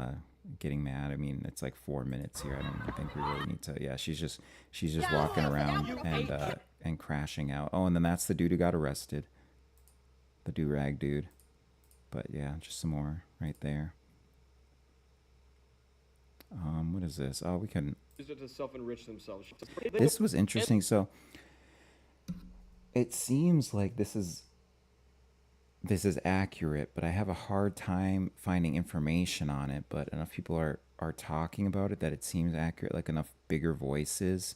getting mad. I mean, it's like 4 minutes here. I don't think we really need to. Yeah, she's just walking around and crashing out. Oh, and then that's the dude who got arrested, the do-rag dude. But yeah, just some more right there. What is this? Oh, we can. Use it to self-enrich themselves. This was interesting. So it seems like this is accurate, but I have a hard time finding information on it. But enough people are talking about it that it seems accurate. Like enough bigger voices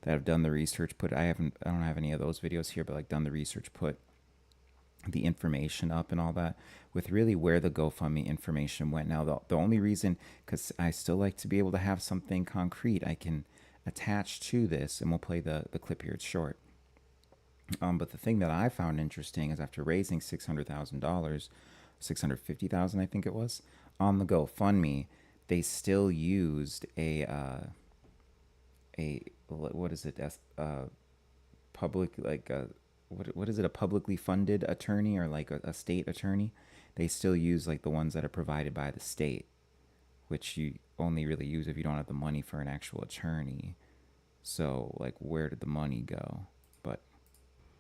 that have done the research. I don't have any of those videos here, but like done the research, put the information up and all that with really where the GoFundMe information went. Now, the only reason, because I still like to be able to have something concrete I can attach to this, and we'll play the clip here. It's short. But the thing that I found interesting is after raising $600,000, 650,000, I think it was, on the GoFundMe, they still used a what is it? Public, like a what is it? A publicly funded attorney, or like a state attorney? They still use like the ones that are provided by the state, which you only really use if you don't have the money for an actual attorney. So like, where did the money go? But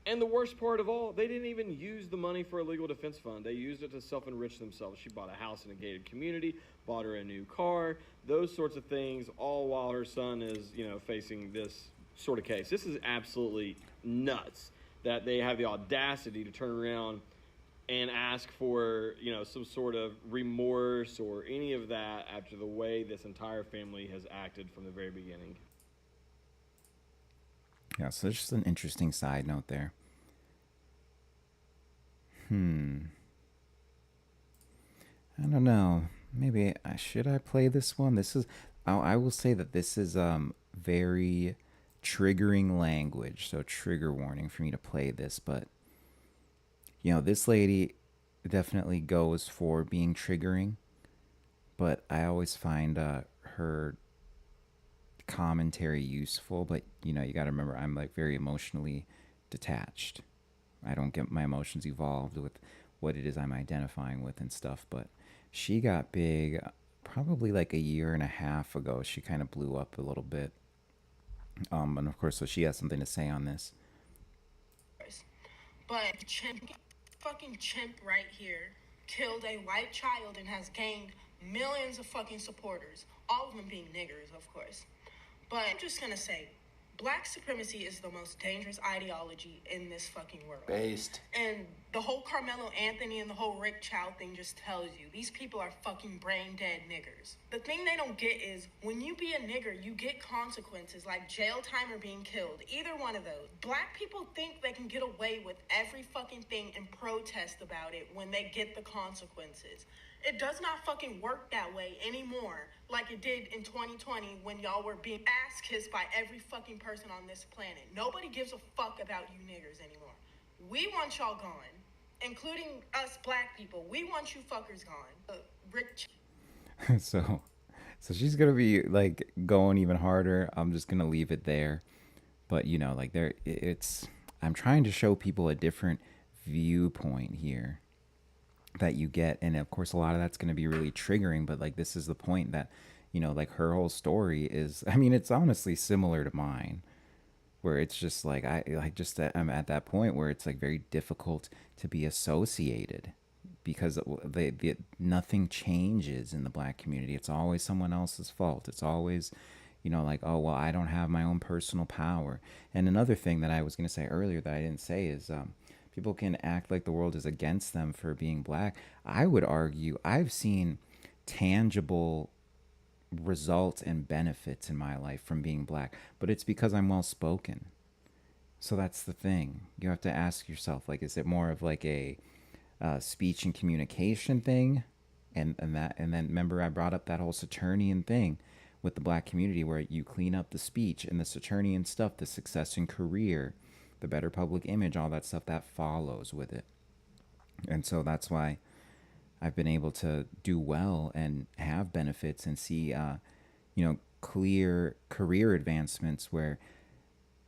And the worst part of all, they didn't even use the money for a legal defense fund. They used it to self-enrich themselves. She bought a house in a gated community, bought her a new car, those sorts of things, all while her son is, facing this sort of case. This is absolutely nuts that they have the audacity to turn around and ask for, some sort of remorse or any of that after the way this entire family has acted from the very beginning. yeah, so there's just an interesting side note there. I don't know. Maybe should I play this one? I will say that this is very triggering language, so trigger warning for me to play this. But this lady definitely goes for being triggering, but I always find her commentary useful. But you got to remember, I'm like very emotionally detached. I don't get my emotions involved with what it is I'm identifying with and stuff. But she got big probably like a year and a half ago. She kind of blew up a little bit. And of course, so she has something to say on this. But fucking chimp right here killed a white child and has gained millions of fucking supporters, all of them being niggers, of course. But I'm just gonna say, black supremacy is the most dangerous ideology in this fucking world. Based. And the whole Carmelo Anthony and the whole Rick Chow thing just tells you these people are fucking brain dead niggers. The thing they don't get is when you be a nigger, you get consequences like jail time or being killed. Either one of those. Black people think they can get away with every fucking thing and protest about it when they get the consequences. It does not fucking work that way anymore like it did in 2020 when y'all were being ass kissed by every fucking person on this planet. Nobody gives a fuck about you niggers anymore. We want y'all gone, including us black people. We want you fuckers gone. Rick. so she's gonna be like going even harder. I'm just gonna leave it there. But like I'm trying to show people a different viewpoint here that you get, and of course a lot of that's going to be really triggering, but like this is the point that like her whole story is, I mean, it's honestly similar to mine, where it's just like I'm at that point where it's like very difficult to be associated because nothing changes in the black community. It's always someone else's fault. It's always like, oh well, I don't have my own personal power. And another thing that I was going to say earlier that I didn't say is people can act like the world is against them for being black. I would argue I've seen tangible results and benefits in my life from being black, but it's because I'm well spoken. So that's the thing. You have to ask yourself, like, is it more of like a speech and communication thing? And then remember I brought up that whole Saturnian thing with the black community where you clean up the speech and the Saturnian stuff, the success in career, the better public image, all that stuff that follows with it. And so that's why I've been able to do well and have benefits and see, clear career advancements where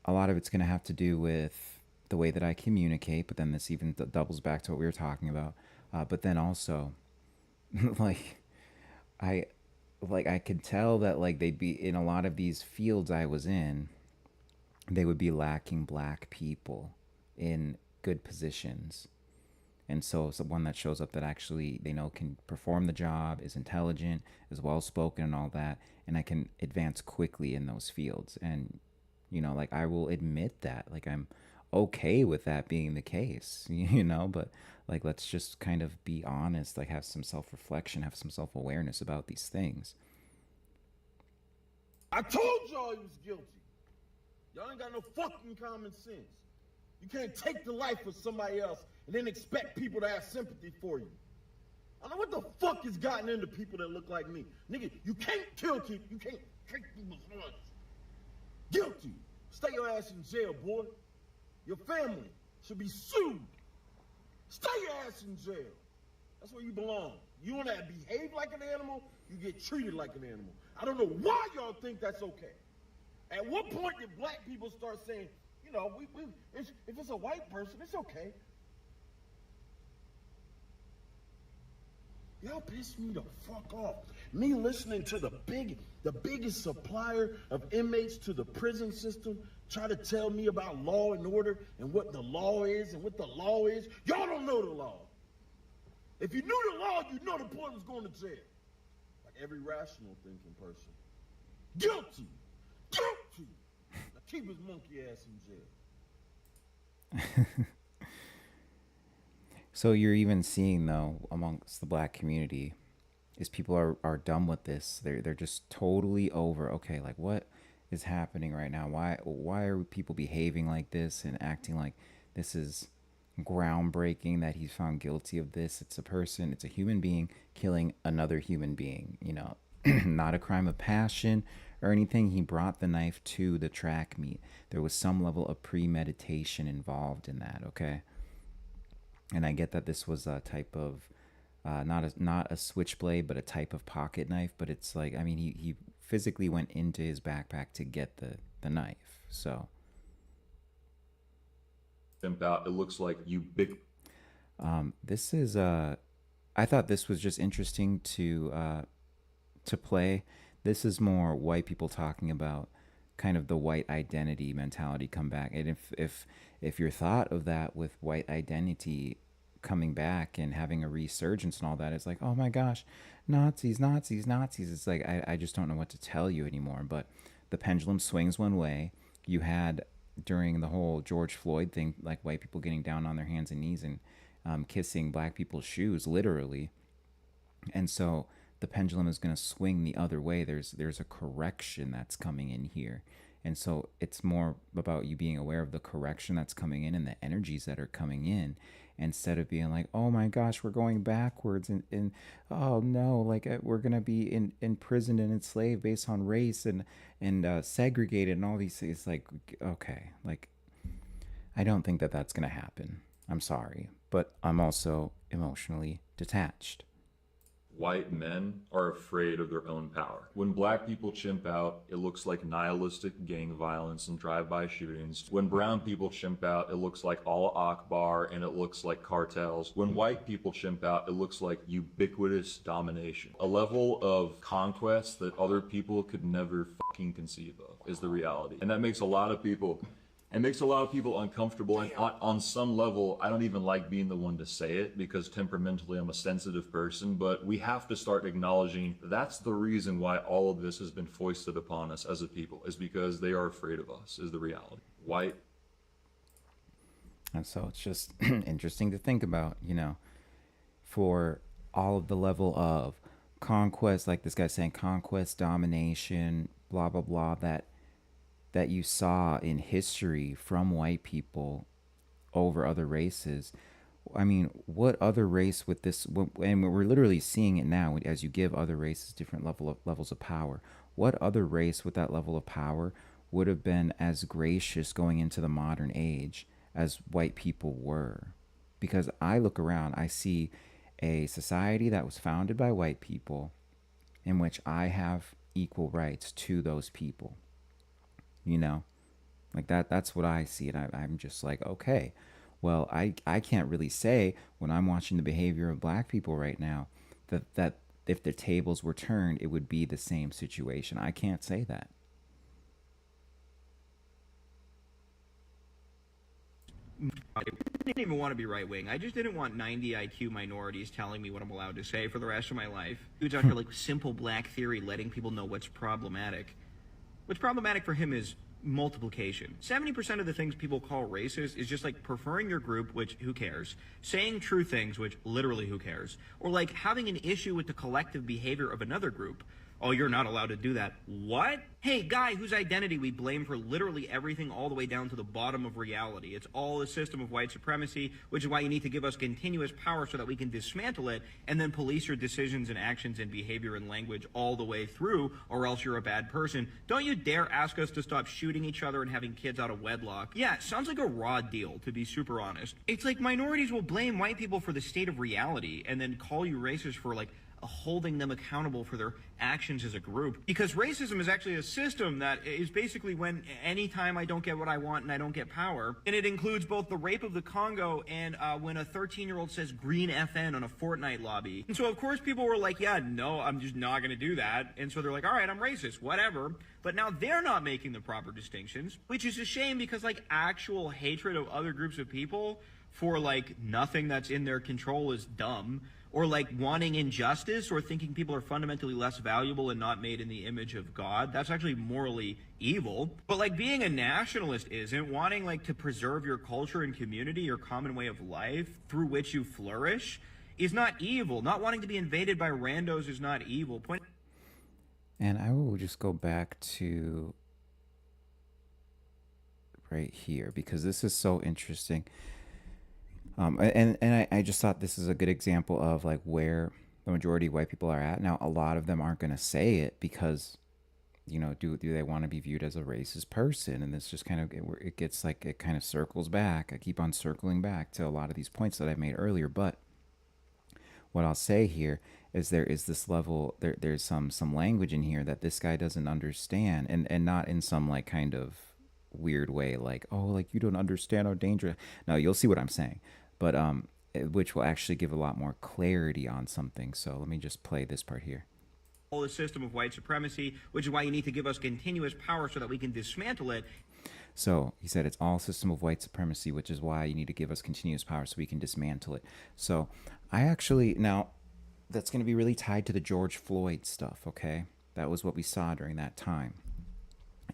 a lot of it's going to have to do with the way that I communicate. But then this even doubles back to what we were talking about. But then also, I could tell that like they'd be in a lot of these fields I was in, they would be lacking black people in good positions. And so one that shows up that actually they know can perform the job, is intelligent, is well spoken and all that, and I can advance quickly in those fields. And like I will admit that, like I'm okay with that being the case, you know, but like let's just kind of be honest, like have some self-reflection, have some self-awareness about these things. I told y'all he was guilty. Y'all ain't got no fucking common sense. You can't take the life of somebody else and then expect people to have sympathy for you. I don't know what the fuck has gotten into people that look like me. Nigga, you can't kill people. You can't take people's hearts. Guilty. Stay your ass in jail, boy. Your family should be sued. Stay your ass in jail. That's where you belong. You want to behave like an animal, you get treated like an animal. I don't know why y'all think that's okay. At what point did black people start saying, you know, if it's a white person, it's okay? Y'all piss me the fuck off. Me listening to the biggest supplier of inmates to the prison system try to tell me about law and order and what the law is and what the law is. Y'all don't know the law. If you knew the law, you'd know the boy was going to jail. Like every rational thinking person. Guilty. Guilty. Now keep his monkey ass in jail. So you're even seeing though amongst the black community is people are done with this. They're just totally over. Okay, like what is happening right now? Why are people behaving like this and acting like this is groundbreaking that he's found guilty of this? It's a person, it's a human being killing another human being, you know, not a crime of passion or anything. He brought the knife to the track meet. There was some level of premeditation involved in that, okay? And I get that this was a type of not a switchblade, but a type of pocket knife. But it's like, I mean, he physically went into his backpack to get the knife. So Out. It looks like you big. this is I thought this was just interesting to play. This is more white people talking about kind of the white identity mentality come back. And if your thought of that with white identity coming back and having a resurgence and all that, it's like, oh my gosh, Nazis. It's like I just don't know what to tell you anymore. But the pendulum swings one way. You had during the whole George Floyd thing, like white people getting down on their hands and knees and kissing black people's shoes, literally. And so the pendulum is going to swing the other way. There's a correction that's coming in here. And so it's more about you being aware of the correction that's coming in and the energies that are coming in, instead of being like, oh my gosh, we're going backwards and oh no, like we're going to be imprisoned and enslaved based on race and segregated and all these things. It's like, okay, like I don't think that that's going to happen. I'm sorry, but I'm also emotionally detached. White men are afraid of their own power. When black people chimp out, it looks like nihilistic gang violence and drive-by shootings. When brown people chimp out, it looks like Allah Akbar and it looks like cartels. When white people chimp out, it looks like ubiquitous domination. A level of conquest that other people could never fucking conceive of is the reality. And that makes a lot of people uncomfortable, and on some level I don't even like being the one to say it because temperamentally I'm a sensitive person, but we have to start acknowledging that's the reason why all of this has been foisted upon us as a people, is because they are afraid of us, is the reality. White. And so it's just interesting to think about, you know, for all of the level of conquest, like this guy's saying, conquest, domination, blah blah blah, that you saw in history from white people over other races. I mean, what other race with this, and we're literally seeing it now as you give other races different levels of power. What other race with that level of power would have been as gracious going into the modern age as white people were? Because I look around, I see a society that was founded by white people in which I have equal rights to those people. You know, like that's what I see. And I'm just like, okay, well, I can't really say when I'm watching the behavior of black people right now that if the tables were turned, it would be the same situation. I can't say that. I didn't even want to be right wing. I just didn't want 90 IQ minorities telling me what I'm allowed to say for the rest of my life. Dude's out here like simple black theory, letting people know what's problematic. What's problematic for him is multiplication. 70% of the things people call racist is just like preferring your group, which who cares, saying true things, which literally who cares, or like having an issue with the collective behavior of another group. Oh, you're not allowed to do that. What? Hey, guy whose identity we blame for literally everything all the way down to the bottom of reality. It's all a system of white supremacy, which is why you need to give us continuous power so that we can dismantle it and then police your decisions and actions and behavior and language all the way through, or else you're a bad person. Don't you dare ask us to stop shooting each other and having kids out of wedlock. Yeah, it sounds like a raw deal, to be super honest. It's like minorities will blame white people for the state of reality and then call you racist for like holding them accountable for their actions as a group. Because racism is actually a system that is basically when anytime I don't get what I want and I don't get power, and it includes both the rape of the Congo and when a 13-year-old says green FN on a Fortnite lobby. And so of course people were like, yeah, no, I'm just not gonna do that. And so they're like, all right, I'm racist, whatever. But now they're not making the proper distinctions, which is a shame because like actual hatred of other groups of people for like nothing that's in their control is dumb. Or like wanting injustice or thinking people are fundamentally less valuable and not made in the image of God. That's actually morally evil. But like being a nationalist isn't. Wanting like to preserve your culture and community, your common way of life through which you flourish is not evil. Not wanting to be invaded by randos is not evil. And I will just go back to right here because this is so interesting. I just thought this is a good example of like where the majority of white people are at. Now, a lot of them aren't going to say it because, you know, do they want to be viewed as a racist person? And this just kind of, it gets like, it kind of circles back. I keep on circling back to a lot of these points that I made earlier. But what I'll say here is there is this level, there's some language in here that this guy doesn't understand and not in some like kind of weird way, like, oh, like you don't understand how dangerous. No, you'll see what I'm saying. But which will actually give a lot more clarity on something. So let me just play this part here. A system of white supremacy, which is why you need to give us continuous power so that we can dismantle it. So he said it's all a system of white supremacy, which is why you need to give us continuous power so we can dismantle it. So I actually, now that's going to be really tied to the George Floyd stuff, okay? That was what we saw during that time.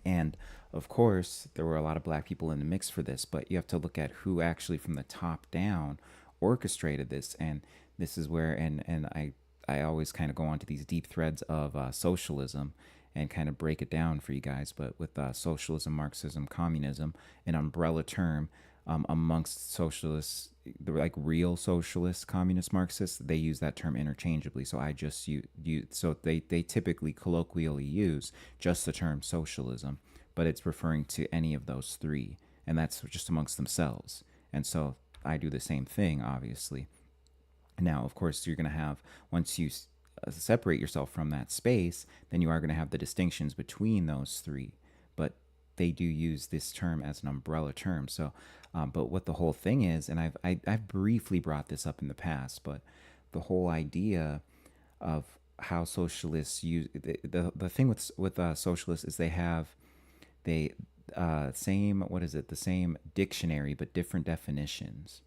And of course, there were a lot of black people in the mix for this, but you have to look at who actually from the top down orchestrated this. And this is where, and I always kind of go on to these deep threads of socialism and kind of break it down for you guys. But with socialism, Marxism, communism, an umbrella term amongst socialists, like real socialists, communist Marxists, they use that term interchangeably. So I just use so they typically colloquially use just the term socialism, but it's referring to any of those three, and that's just amongst themselves. And so I do the same thing, obviously. Now, of course, you're going to have, once you separate yourself from that space, then you are going to have the distinctions between those three. But they do use this term as an umbrella term. So, but what the whole thing is, and I've briefly brought this up in the past, but the whole idea of how socialists use the thing with socialists is the same dictionary but different definitions.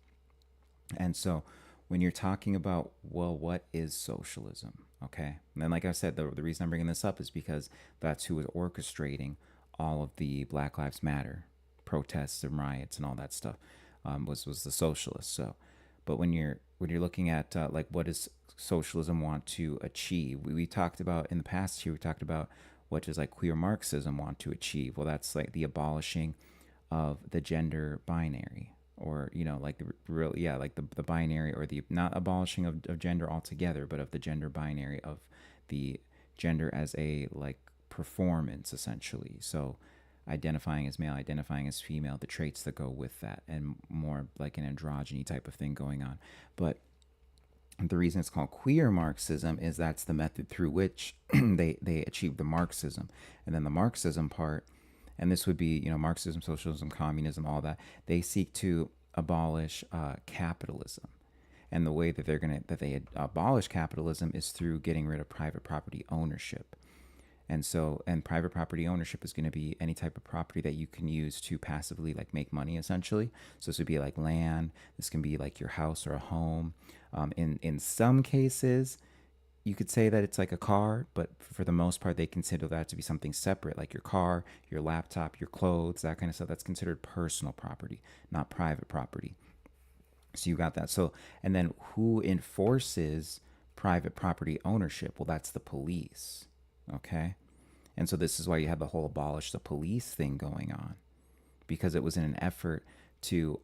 And so when you're talking about, well, what is socialism? Okay. And then, like I said, the reason I'm bringing this up is because that's who was orchestrating all of the Black Lives Matter protests and riots and all that stuff, was the socialists. So, but when you're looking at like what does socialism want to achieve, we talked about in the past here, we talked about what does like queer Marxism want to achieve. Well, that's like the abolishing of the gender binary, or, you know, like the real, yeah, like the binary, or the not abolishing of gender altogether, but of the gender binary, of the gender as a like performance, essentially. So identifying as male, identifying as female, the traits that go with that, and more like an androgyny type of thing going on. But the reason it's called queer Marxism is that's the method through which they achieve the Marxism. And then the Marxism part, and this would be, you know, Marxism, socialism, communism, all that, they seek to abolish capitalism. And the way that they abolish capitalism is through getting rid of private property ownership. And so, and private property ownership is going to be any type of property that you can use to passively like make money, essentially. So this would be like land. This can be like your house or a home. In some cases, you could say that it's like a car, but for the most part, they consider that to be something separate, like your car, your laptop, your clothes, that kind of stuff. That's considered personal property, not private property. So you got that. So, and then who enforces private property ownership? Well, that's the police. Okay. And so this is why you have the whole abolish the police thing going on, because it was in an effort to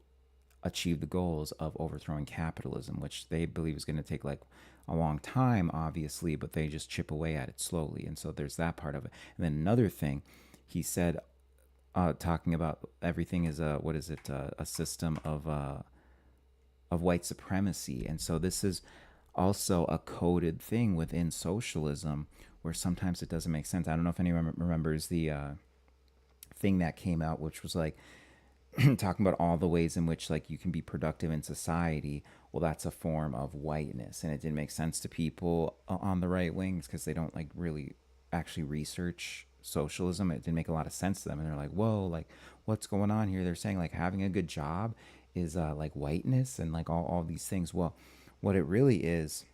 achieve the goals of overthrowing capitalism, which they believe is going to take like a long time, obviously, but they just chip away at it slowly. And so there's that part of it. And then another thing he said, talking about everything is a, what is it, a system of white supremacy. And so this is also a coded thing within socialism where sometimes it doesn't make sense. I don't know if anyone remembers the thing that came out, which was like talking about all the ways in which like you can be productive in society. Well, that's a form of whiteness, and it didn't make sense to people on the right wings because they don't like really actually research socialism. It didn't make a lot of sense to them, and they're like, whoa, like what's going on here? They're saying like having a good job is like whiteness and like all these things. Well, what it really is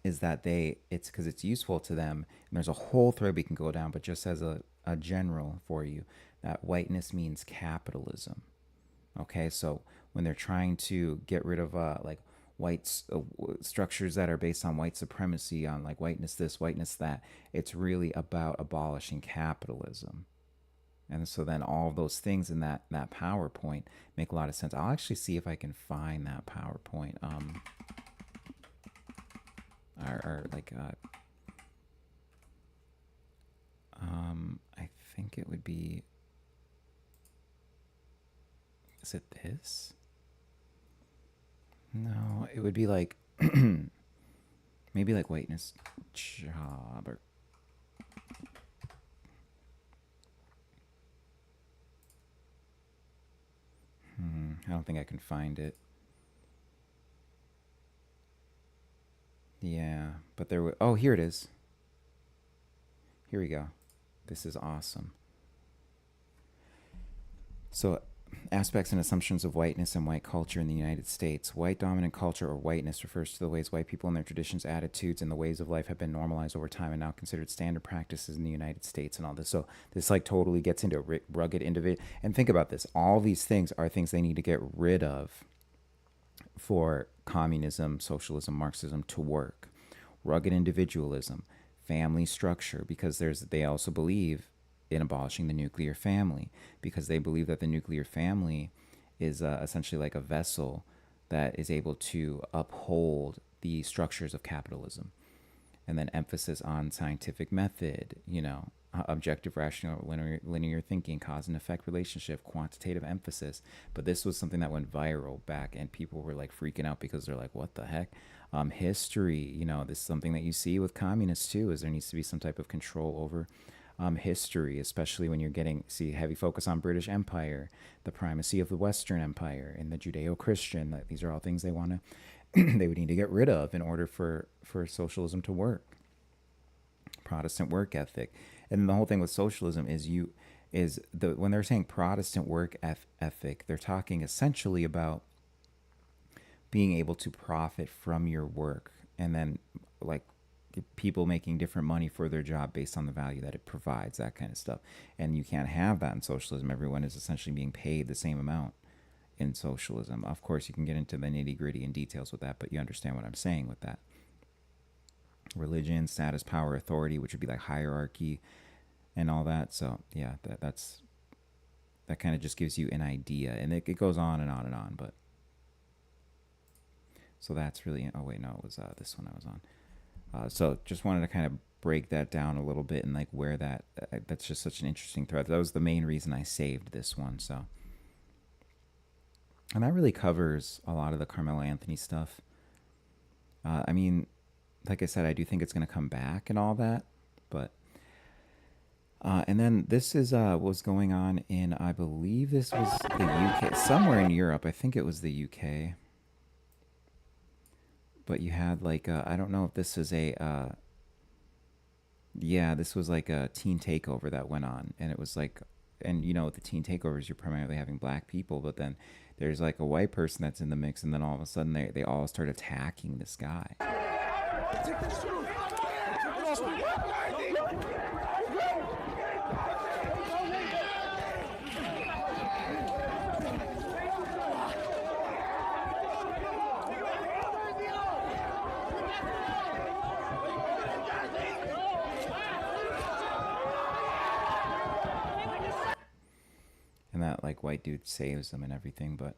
that it's because it's useful to them, and there's a whole thread we can go down, but just as a general for you, that whiteness means capitalism. Okay, so when they're trying to get rid of like structures that are based on white supremacy, on like whiteness this, whiteness that, it's really about abolishing capitalism. And so then all of those things in that PowerPoint make a lot of sense. I'll actually see if I can find that PowerPoint. Or like I think it would be, is it this? No, it would be like maybe like whiteness job or I don't think I can find it. Yeah, but there were, oh, here it is. Here we go. This is awesome. So, aspects and assumptions of whiteness and white culture in the United States. White dominant culture or whiteness refers to the ways white people and their traditions, attitudes, and the ways of life have been normalized over time and now considered standard practices in the United States and all this. So this like totally gets into rugged individual. And think about this. All these things are things they need to get rid of for communism, socialism, Marxism to work. Rugged individualism, family structure, because they also believe in abolishing the nuclear family, because they believe that the nuclear family is essentially like a vessel that is able to uphold the structures of capitalism. And then emphasis on scientific method, objective, rational, linear thinking, cause and effect relationship, quantitative emphasis. But this was something that went viral back, and people were like freaking out because they're like, what the heck? History, this is something that you see with communists too, is there needs to be some type of control over history, especially when you're see heavy focus on British Empire, the primacy of the Western Empire, and the Judeo-Christian. These are all things they want to, they would need to get rid of in order for socialism to work. Protestant work ethic, and the whole thing with socialism is when they're saying Protestant work ethic, they're talking essentially about being able to profit from your work, and then like people making different money for their job based on the value that it provides, that kind of stuff. And you can't have that in socialism. Everyone is essentially being paid the same amount in socialism. Of course, you can get into the nitty-gritty and details with that, but you understand what I'm saying with that. Religion, status, power, authority, which would be like hierarchy and all that. So yeah, that kind of just gives you an idea, and it goes on and on and on. But so that's really, oh wait, no, it was this one I was on. So just wanted to kind of break that down a little bit, and like where that's just such an interesting thread. That was the main reason I saved this one. So, and that really covers a lot of the Carmelo Anthony stuff. I mean, like I said, I do think it's going to come back and all that, but and then this is what was going on in, I believe this was the UK, somewhere in Europe. I think it was the UK. But you had like I don't know if this is this was like a teen takeover that went on, and it was like, and with the teen takeovers, you're primarily having black people, but then there's like a white person that's in the mix, and then all of a sudden they all start attacking this guy. Take that shit off. Take it off me. And that like white dude saves them and everything, but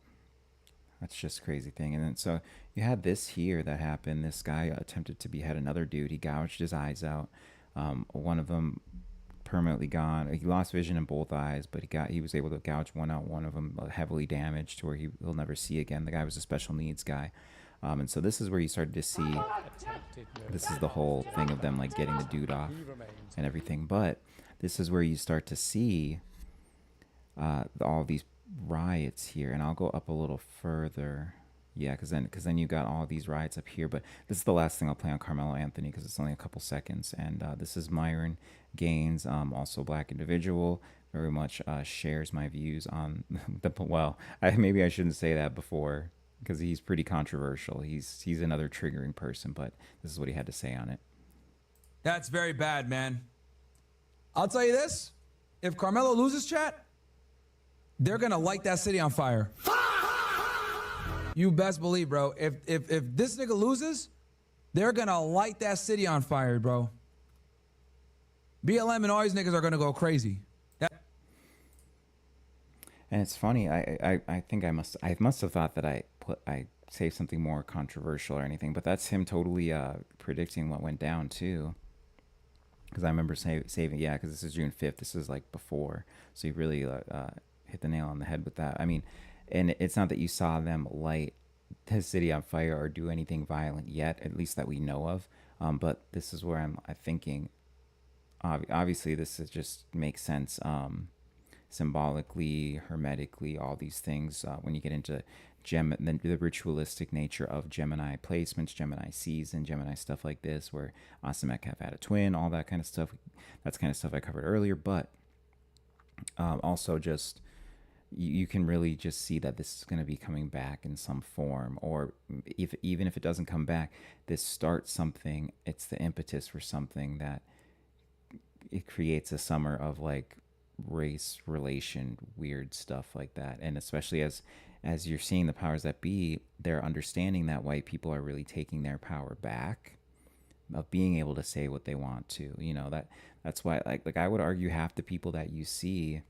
that's just a crazy thing. And then so you had this here that happened. This guy attempted to behead another dude. He gouged his eyes out. One of them permanently gone. He lost vision in both eyes, but he was able to gouge one out. One of them heavily damaged to where he'll never see again. The guy was a special needs guy. And so this is where you started to see, this is the whole thing of them like getting the dude off and everything. But this is where you start to see all these riots here, and I'll go up a little further. Yeah, because then you got all these riots up here. But this is the last thing I'll play on Carmelo Anthony because it's only a couple seconds. And this is Myron Gaines, also a black individual, very much shares my views on the, well, maybe I shouldn't say that before because he's pretty controversial. He's another triggering person, but this is what he had to say on it. That's very bad, man. I'll tell you this. If Carmelo loses, chat, they're going to light that city on fire. You best believe, bro. If this nigga loses, they're going to light that city on fire, bro. BLM and all these niggas are going to go crazy. And it's funny. I think I must have thought that I saved something more controversial or anything, but that's him totally predicting what went down too. Because I remember saving, yeah, because this is June 5th. This is like before. So you really hit the nail on the head with that. I mean, and it's not that you saw them light the city on fire or do anything violent yet, at least that we know of. But this is where I'm thinking, obviously this just makes sense symbolically, hermetically, all these things. When you get into the ritualistic nature of Gemini placements, Gemini season, Gemini stuff like this, where Asimekh had a twin, all that kind of stuff. That's kind of stuff I covered earlier. But also just you can really just see that this is going to be coming back in some form, or even if it doesn't come back, this starts something. It's the impetus for something that it creates a summer of like race relation weird stuff like that. And especially as you're seeing the powers that be, they're understanding that white people are really taking their power back of being able to say what they want to, that's why like I would argue half the people that you see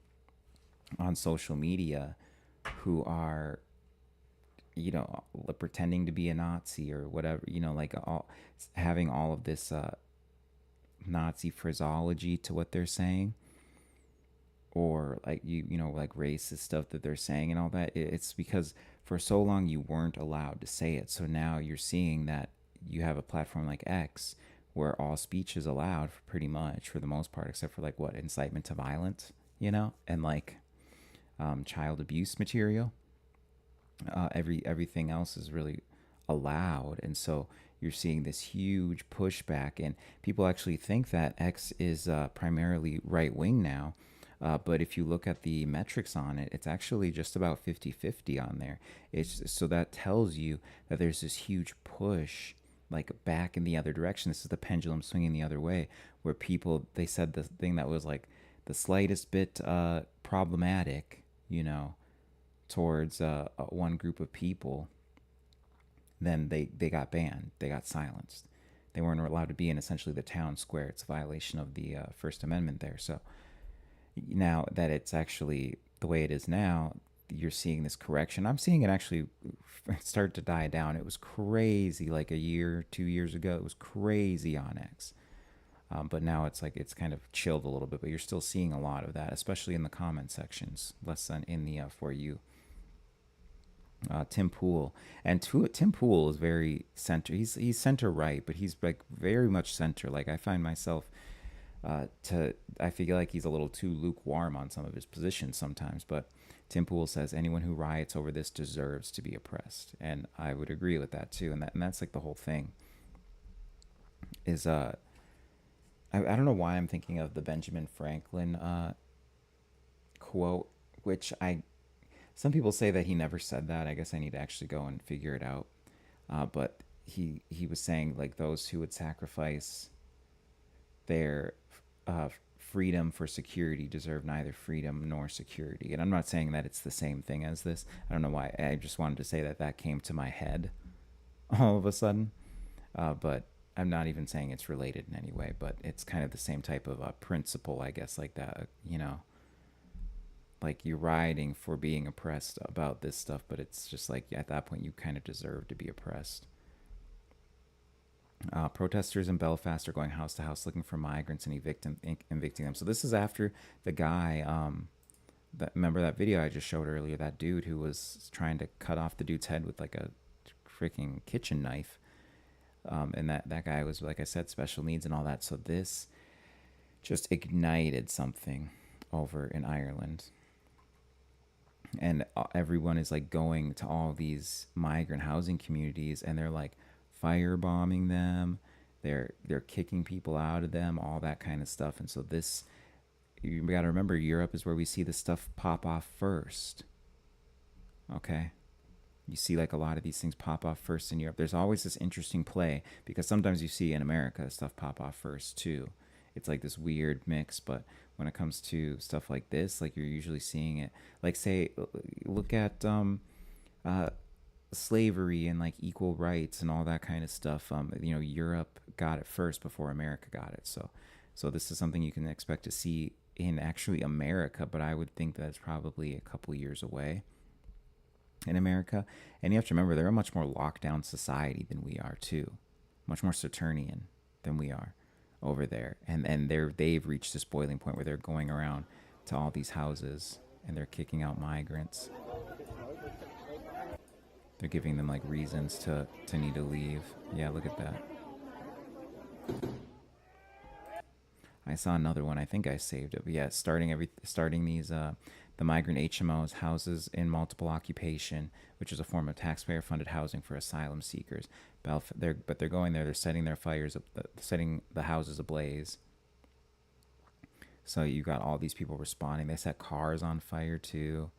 on social media who are pretending to be a Nazi or whatever, like having all of this Nazi phraseology to what they're saying, or like like racist stuff that they're saying and all that. It's because for so long you weren't allowed to say it, so now you're seeing that you have a platform like X where all speech is allowed pretty much for the most part, except for like what, incitement to violence, and like child abuse material. Everything else is really allowed. And so you're seeing this huge pushback, and people actually think that X is primarily right wing now. But if you look at the metrics on it, it's actually just about 50-50 on there. So that tells you that there's this huge push like back in the other direction. This is the pendulum swinging the other way, where they said the thing that was like the slightest bit problematic, towards one group of people, then they got banned. They got silenced. They weren't allowed to be in essentially the town square. It's a violation of the First Amendment there. So now that it's actually the way it is now, you're seeing this correction. I'm seeing it actually start to die down. It was crazy like a year, 2 years ago. It was crazy on X. But now it's like it's kind of chilled a little bit, but you're still seeing a lot of that, especially in the comment sections, less than in the For You. Tim Pool. And Tim Pool is very center. He's center right, but he's like very much center. Like I find myself I feel like he's a little too lukewarm on some of his positions sometimes. But Tim Pool says anyone who riots over this deserves to be oppressed, and I would agree with that too. And that's like the whole thing. Is I don't know why I'm thinking of the Benjamin Franklin quote, which some people say that he never said that. I guess I need to actually go and figure it out. But he was saying like those who would sacrifice their freedom for security deserve neither freedom nor security. And I'm not saying that it's the same thing as this. I don't know why. I just wanted to say that that came to my head all of a sudden. But I'm not even saying it's related in any way, but it's kind of the same type of principle, I guess, like that, you know, like you're rioting for being oppressed about this stuff, but it's just like at that point you kind of deserve to be oppressed. Protesters in Belfast are going house to house looking for migrants and evicting them. So this is after the guy, remember that video I just showed earlier, that dude who was trying to cut off the dude's head with like a freaking kitchen knife. And that guy was, like I said, special needs and all that. So this just ignited something over in Ireland. And everyone is like going to all these migrant housing communities and they're like firebombing them. They're kicking people out of them, all that kind of stuff. And so this, you got to remember, Europe is where we see this stuff pop off first. Okay. You see like a lot of these things pop off first in Europe. There's always this interesting play because sometimes you see in America stuff pop off first too. It's like this weird mix, but when it comes to stuff like this, like you're usually seeing it, like say, look at slavery and like equal rights and all that kind of stuff. You know, Europe got it first before America got it. So this is something you can expect to see in actually America, but I would think that it's probably a couple years away in America. And you have to remember, they're a much more locked down society than we are too, much more Saturnian than we are over there. And they've reached this boiling point where they're going around to all these houses and they're kicking out migrants. They're giving them like reasons to need to leave. Yeah, look at that. I saw another one. I think I saved it. But yeah, starting these the migrant HMOs, houses in multiple occupation, which is a form of taxpayer-funded housing for asylum seekers. But they're going there. They're setting their fires, setting the houses ablaze. So you got all these people responding. They set cars on fire too.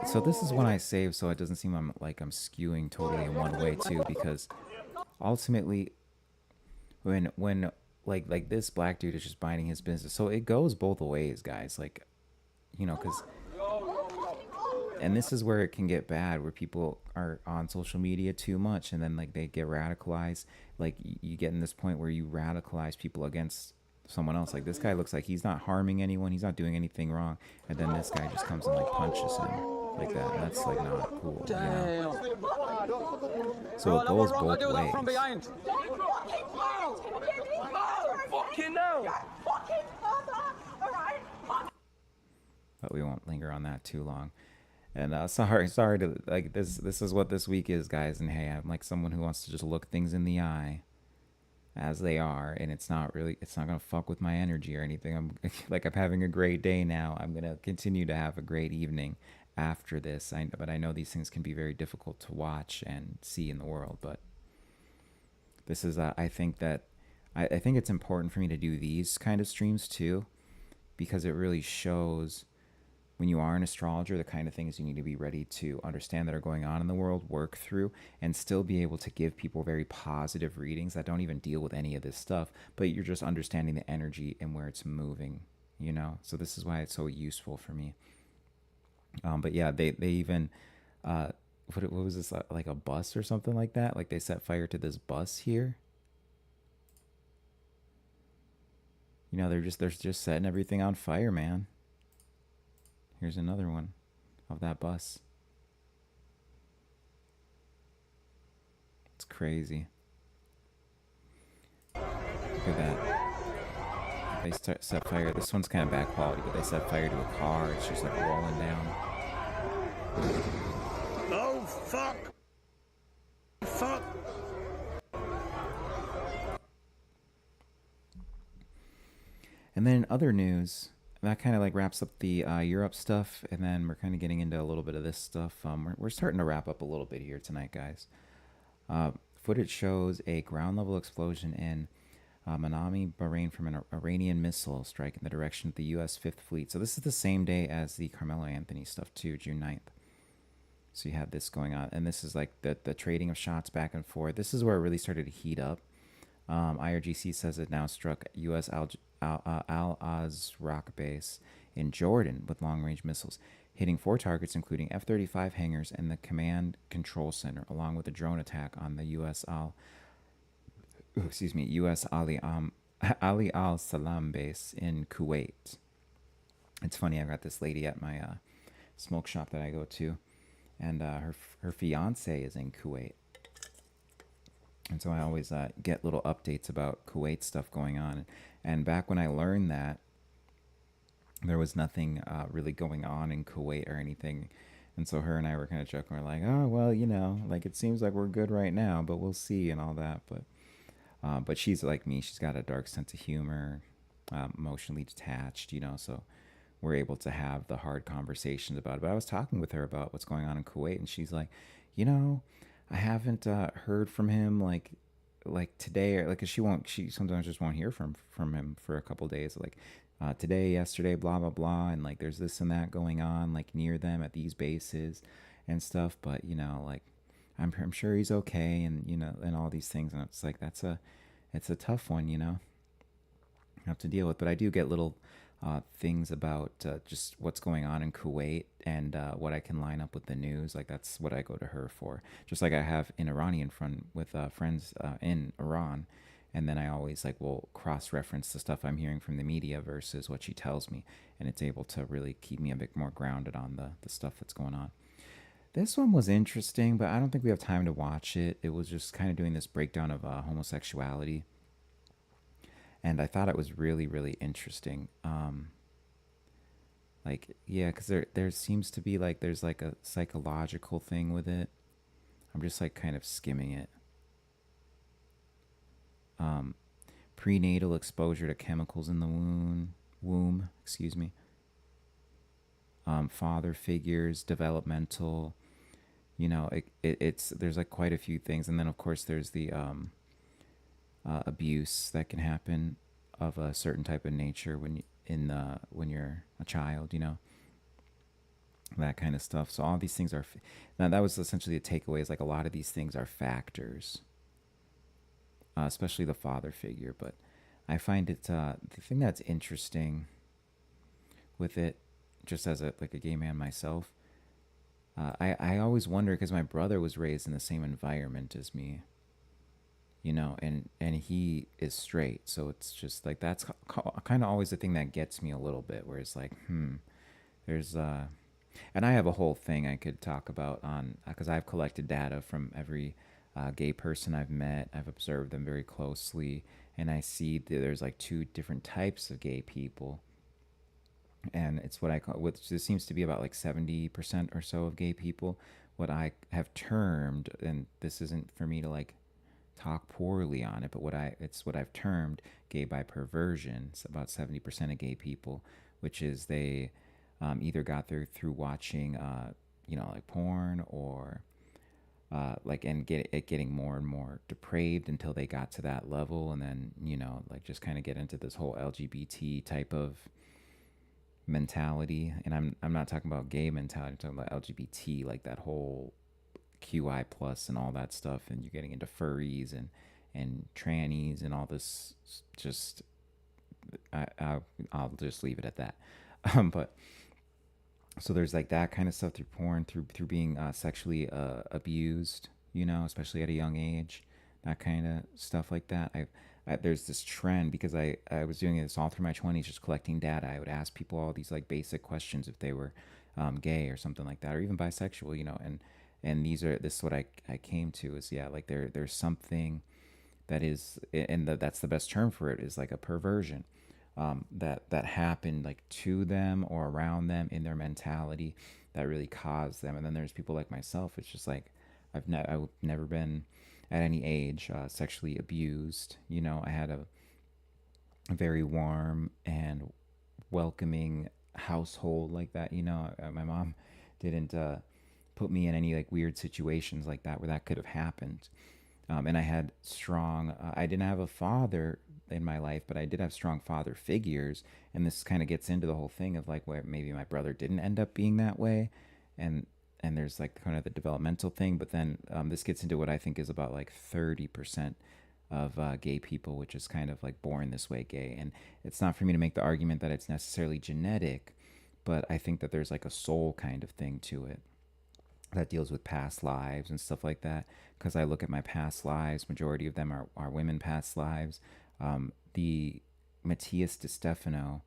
So this is one I saved, so it doesn't seem like I'm skewing totally in one way too, because ultimately, when like this black dude is just minding his business, so it goes both ways, guys. Like, you know, because, and this is where it can get bad, where people are on social media too much, and then like they get radicalized. Like you get in this point where you radicalize people against someone else. Like this guy looks like he's not harming anyone, he's not doing anything wrong, and then this guy just comes and like punches him like that, and that's like not cool, you know? So it goes both ways. But we won't linger on that too long. And sorry to, like, this is what this week is, guys. And hey, I'm like someone who wants to just look things in the eye as they are, and it's not gonna fuck with my energy or anything. I'm like, I'm having a great day now. I'm gonna continue to have a great evening after this. But I know these things can be very difficult to watch and see in the world. But this is, I think it's important for me to do these kind of streams too, because it really shows, when you are an astrologer, the kind of things you need to be ready to understand that are going on in the world, work through, and still be able to give people very positive readings that don't even deal with any of this stuff, but you're just understanding the energy and where it's moving, you know? So this is why it's so useful for me. But yeah, they even, what was this, like a bus or something like that? Like they set fire to this bus here. You know, they're just setting everything on fire, man. Here's another one of that bus. It's crazy. Look at that. They set fire. This one's kind of bad quality, but they set fire to a car. It's just like rolling down. Oh, fuck. Fuck. And then other news, that kind of like wraps up the Europe stuff, and then we're kind of getting into a little bit of this stuff. We're starting to wrap up a little bit here tonight, guys. Footage shows a ground level explosion in Manami, Bahrain, from an Iranian missile strike in the direction of the U.S. Fifth Fleet. So this is the same day as the Carmelo Anthony stuff too, June 9th. So you have this going on, and this is like the trading of shots back and forth. This is where it really started to heat up. IRGC says it now struck U.S. Al Azraq base in Jordan with long-range missiles, hitting 4 targets, including F-35 hangars and the command control center, along with a drone attack on the U.S. Ali Al Salam base in Kuwait. It's funny, I've got this lady at my smoke shop that I go to, and her fiance is in Kuwait. And so I always get little updates about Kuwait stuff going on. And back when I learned that, there was nothing really going on in Kuwait or anything. And so her and I were kind of joking. We're like, oh, well, like it seems like we're good right now, but we'll see and all that. But she's like me. She's got a dark sense of humor, emotionally detached, so we're able to have the hard conversations about it. But I was talking with her about what's going on in Kuwait, and she's like, I haven't heard from him like today, or like, 'cause she sometimes just won't hear from him for a couple days, like today, yesterday, blah blah blah, and like there's this and that going on like near them at these bases and stuff. But like I'm sure he's okay, and and all these things, and it's like it's a tough one, have to deal with. But I do get little things about just what's going on in Kuwait, and what I can line up with the news. Like that's what I go to her for. Just like I have an Iranian friend with friends in Iran, and then I always will cross-reference the stuff I'm hearing from the media versus what she tells me, and it's able to really keep me a bit more grounded on the stuff that's going on. This one was interesting, but I don't think we have time to watch it. It was just kind of doing this breakdown of homosexuality, and I thought it was really, really interesting. Yeah, because there seems to be there's a psychological thing with it. I'm just kind of skimming it. Prenatal exposure to chemicals in the womb, excuse me. Father figures, developmental, it's there's quite a few things. And then of course there's the abuse that can happen of a certain type of nature when you're a child, that kind of stuff. So all these things are now, that was essentially the takeaway, is a lot of these things are factors, especially the father figure. But I find it the thing that's interesting with it, just as a gay man myself, I always wonder, because my brother was raised in the same environment as me, and he is straight. So it's just that's kind of always the thing that gets me a little bit, where it's there's and I have a whole thing I could talk about on, because I've collected data from every gay person I've met. I've observed them very closely, and I see that there's 2 different types of gay people. And it's what I call, which there seems to be about 70% or so of gay people, what I have termed, and this isn't for me to talk poorly on it, but it's what I've termed gay by perversion. It's about 70% of gay people, which is they either got there through watching porn, or and getting more and more depraved until they got to that level, and then just kind of get into this whole LGBT type of mentality. And I'm not talking about gay mentality, I'm talking about LGBT, that whole QI plus and all that stuff, and you're getting into furries and trannies and all this. Just I'll just leave it at that. But so there's that kind of stuff through porn, through being sexually abused, especially at a young age, that kind of stuff like that. There's this trend, because I was doing this all through my 20s, just collecting data. I would ask people all these basic questions if they were gay or something like that, or even bisexual, and this is what I came to is, there's something that is, and that's the best term for it, is a perversion that happened to them or around them in their mentality that really caused them. And then there's people like myself. It's just I've never been at any age sexually abused. I had a very warm and welcoming household like that. My mom didn't put me in any weird situations like that where that could have happened. And I had strong, I didn't have a father in my life, but I did have strong father figures. And this kind of gets into the whole thing of where maybe my brother didn't end up being that way. And and there's like kind of the developmental thing, but then this gets into what I think is about like 30% of gay people, which is kind of like born this way gay. And it's not for me to make the argument that it's necessarily genetic, but I think that there's like a soul kind of thing to it that deals with past lives and stuff like that. Because I look at my past lives, majority of them are women past lives. The Matthias De Stefano,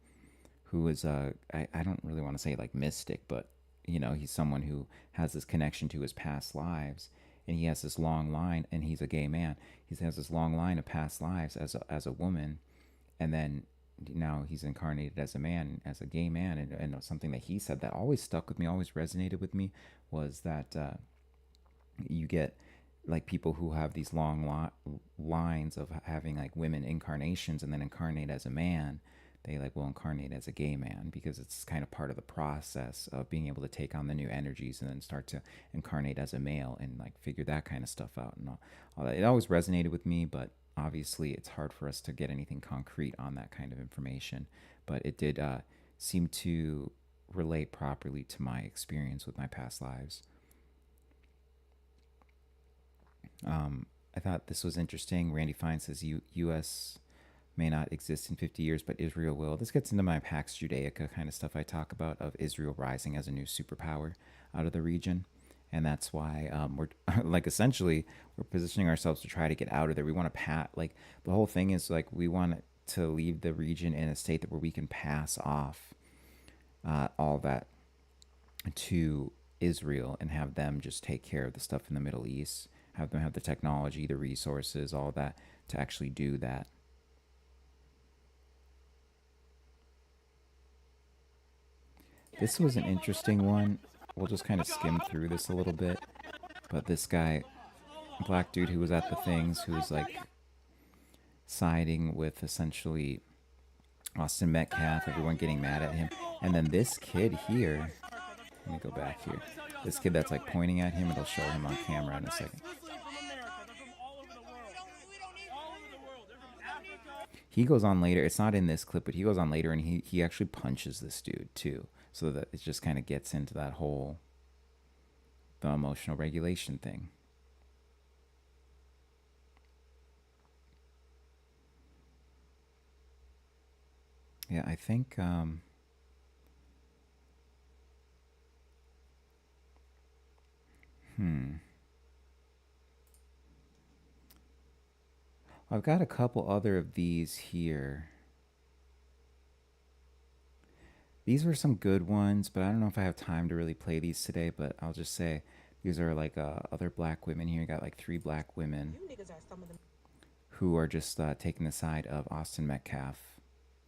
who is I don't really want to say like mystic, but you know, he's someone who has this connection to his past lives, and he has this long line, and he's a gay man. He has this long line of past lives as a woman, and then now he's incarnated as a man, as a gay man. And something that he said that always stuck with me, always resonated with me, was that you get like people who have these long lines of having like women incarnations and then incarnate as a man. They like will incarnate as a gay man because it's kind of part of the process of being able to take on the new energies and then start to incarnate as a male and like figure that kind of stuff out and all that. It always resonated with me, but obviously it's hard for us to get anything concrete on that kind of information. But it did seem to relate properly to my experience with my past lives. I thought this was interesting. Randy Fine says U.S. may not exist in 50 years, but Israel will. This gets into my Pax Judaica kind of stuff I talk about, of Israel rising as a new superpower out of the region. And that's why we're like essentially we're positioning ourselves to try to get out of there. We want to like the whole thing is like we want to leave the region in a state that where we can pass off all that to Israel and have them just take care of the stuff in the Middle East, have them have the technology, the resources, all that to actually do that. This was an interesting one. We'll just kind of skim through this a little bit. But this guy, black dude who was at the things, who was like siding with essentially Austin Metcalf, everyone getting mad at him. And then this kid here, let me go back here. This kid that's like pointing at him, it'll show him on camera in a second. He goes on later, it's not in this clip, but he goes on later and he actually punches this dude too. So that it just kind of gets into that whole the emotional regulation thing. Yeah, I think I've got a couple other of these here. These were some good ones, but I don't know if I have time to really play these today, but I'll just say these are like other black women here. You got like 3 black women who are just taking the side of Austin Metcalf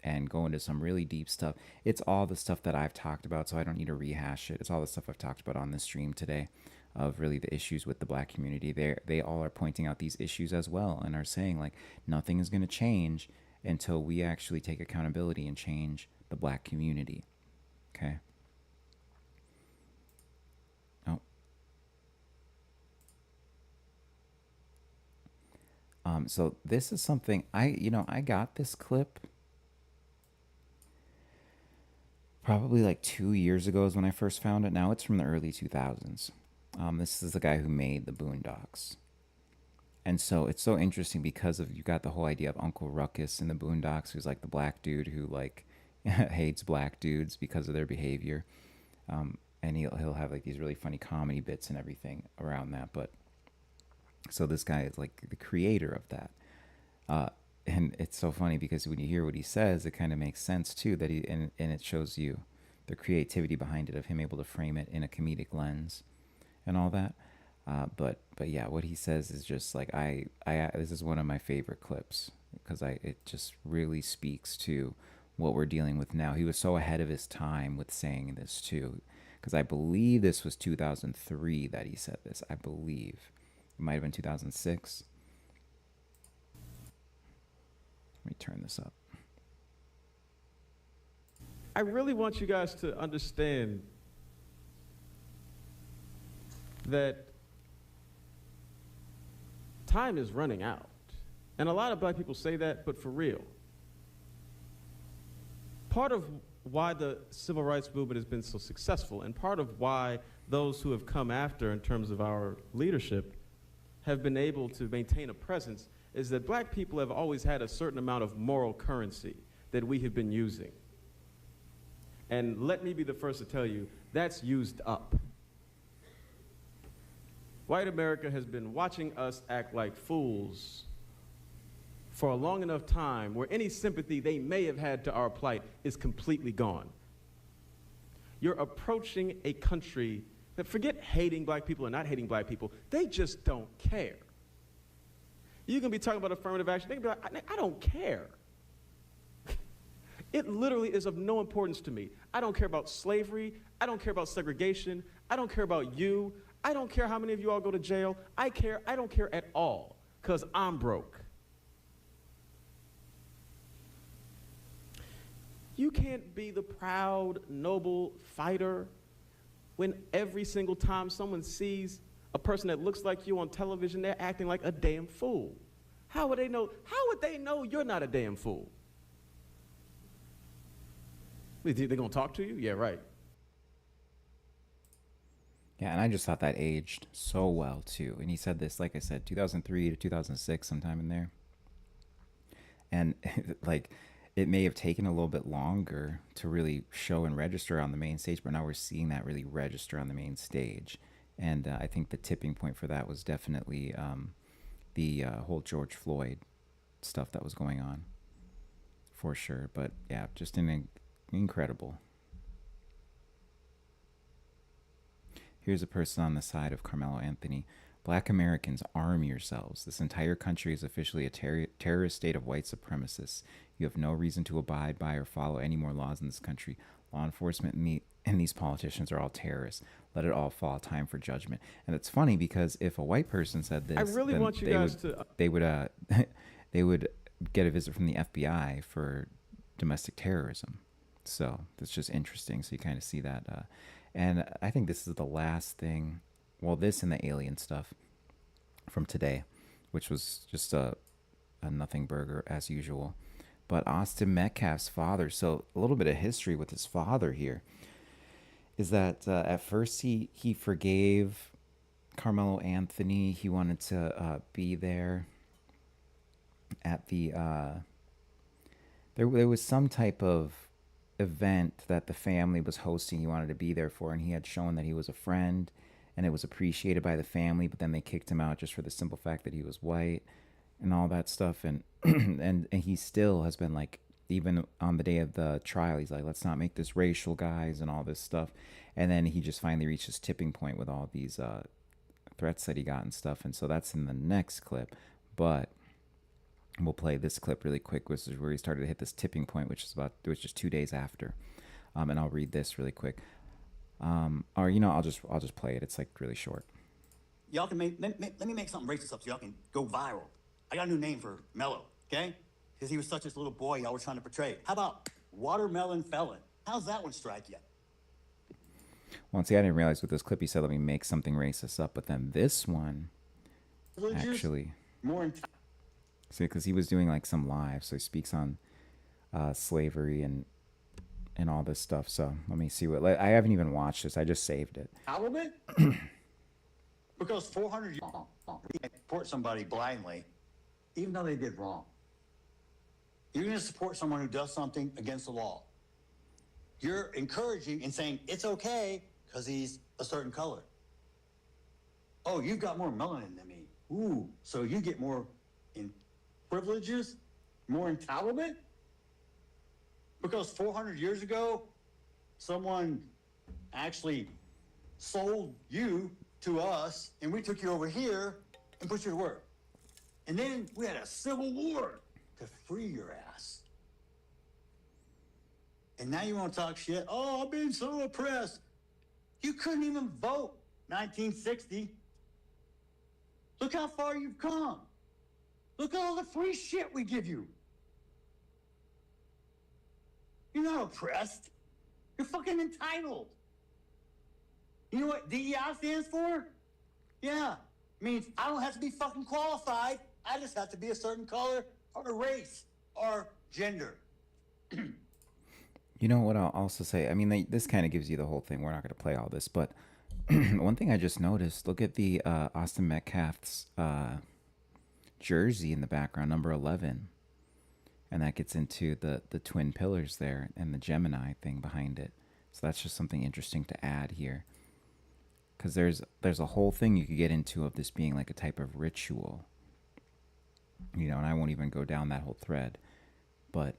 and go into some really deep stuff. It's all the stuff that I've talked about, so I don't need to rehash it. It's all the stuff I've talked about on this stream today of really the issues with the black community. They all are pointing out these issues as well and are saying like nothing is going to change until we actually take accountability and change the black community. Okay. Oh. So this is something I got this clip probably like 2 years ago is when I first found it. Now it's from the early 2000s. This is the guy who made the Boondocks. And so it's so interesting because of you got the whole idea of Uncle Ruckus in the Boondocks, who's like the black dude who like hates black dudes because of their behavior. And he'll have like these really funny comedy bits and everything around that. But so this guy is like the creator of that. And it's so funny because when you hear what he says, it kind of makes sense too, that and it shows you the creativity behind it, of him able to frame it in a comedic lens and all that. But yeah, what he says is just like, this is one of my favorite clips because it just really speaks to what we're dealing with now. He was so ahead of his time with saying this too, because I believe this was 2003 that he said this. I believe it might have been 2006. Let me turn this up. I really want you guys to understand that time is running out. And a lot of black people say that, but for real. Part of why the civil rights movement has been so successful, and part of why those who have come after in terms of our leadership have been able to maintain a presence is that black people have always had a certain amount of moral currency that we have been using. And let me be the first to tell you, that's used up. White America has been watching us act like fools for a long enough time where any sympathy they may have had to our plight is completely gone. You're approaching a country that, forget hating black people or not hating black people, they just don't care. You can be talking about affirmative action, they can be like, I don't care. It literally is of no importance to me. I don't care about slavery, I don't care about segregation, I don't care about you, I don't care how many of you all go to jail, I don't care at all, because I'm broke. You can't be the proud, noble fighter when every single time someone sees a person that looks like you on television, they're acting like a damn fool. How would they know? How would they know you're not a damn fool? They're gonna talk to you? Yeah, right. Yeah, and I just thought that aged so well too. And he said this, like I said, 2003 to 2006, sometime in there. And like, it may have taken a little bit longer to really show and register on the main stage, but now we're seeing that really register on the main stage. And I think the tipping point for that was definitely the whole George Floyd stuff that was going on, for sure. But yeah, just incredible. Here's a person on the side of Carmelo Anthony. Black Americans, arm yourselves. This entire country is officially a terrorist state of white supremacists. You have no reason to abide by or follow any more laws in this country. Law enforcement and these politicians are all terrorists. Let it all fall. Time for judgment. And it's funny because if a white person said this, I really want you guys to. They would they would get a visit from the FBI for domestic terrorism. So that's just interesting. So you kind of see that. And I think this is the last thing. Well, this and the alien stuff from today, which was just a nothing burger as usual. But Austin Metcalf's father, so a little bit of history with his father here, is that at first he forgave Carmelo Anthony. He wanted to be there at the, there was some type of event that the family was hosting he wanted to be there for, and he had shown that he was a friend, and it was appreciated by the family, but then they kicked him out just for the simple fact that he was white and all that stuff. And and he still has been like, even on the day of the trial, he's like, let's not make this racial, guys, and all this stuff. And then he just finally reached his tipping point with all these threats that he got and stuff. And so that's in the next clip, but we'll play this clip really quick, which is where he started to hit this tipping point, which was just 2 days after. And I'll read this really quick. Or I'll just play it. It's like really short. Y'all can let me make something racist up so y'all can go viral. I got a new name for Mello, okay? Because he was such this little boy y'all were trying to portray. How about Watermelon Felon? How's that one strike you? Well, see, I didn't realize with this clip he said, let me make something racist up. But then this one, actually, see, because he was doing like some live, so he speaks on slavery and all this stuff. So let me see what, I haven't even watched this. I just saved it. Element? Because 400 years support somebody blindly, even though they did wrong. You're going to support someone who does something against the law. You're encouraging and saying it's okay because he's a certain color. Oh, you've got more melanin than me. Ooh, so you get more in privileges, more entitlement? Because 400 years ago, someone actually sold you to us, and we took you over here and put you to work. And then we had a civil war to free your ass. And now you want to talk shit? Oh, I've been so oppressed. You couldn't even vote 1960. Look how far you've come. Look at all the free shit we give you. You're not oppressed. You're fucking entitled. You know what DEI stands for? Yeah, means I don't have to be fucking qualified. I just have to be a certain color or race or gender. You know what I'll also say? I mean, this kind of gives you the whole thing. We're not going to play all this, but One thing I just noticed, look at the Austin Metcalf's jersey in the background, number 11. And that gets into the twin pillars there and the Gemini thing behind it. So that's just something interesting to add here. Because there's a whole thing you could get into of this being like a type of ritual. You know, and I won't even go down that whole thread. But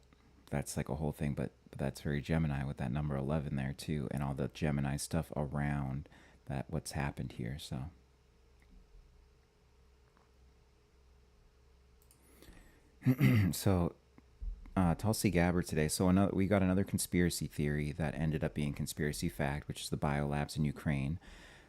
that's like a whole thing. But that's very Gemini with that number 11 there too. And all the Gemini stuff around that, what's happened here. So Tulsi Gabbard today. So we got another conspiracy theory that ended up being conspiracy fact, which is the biolabs in Ukraine.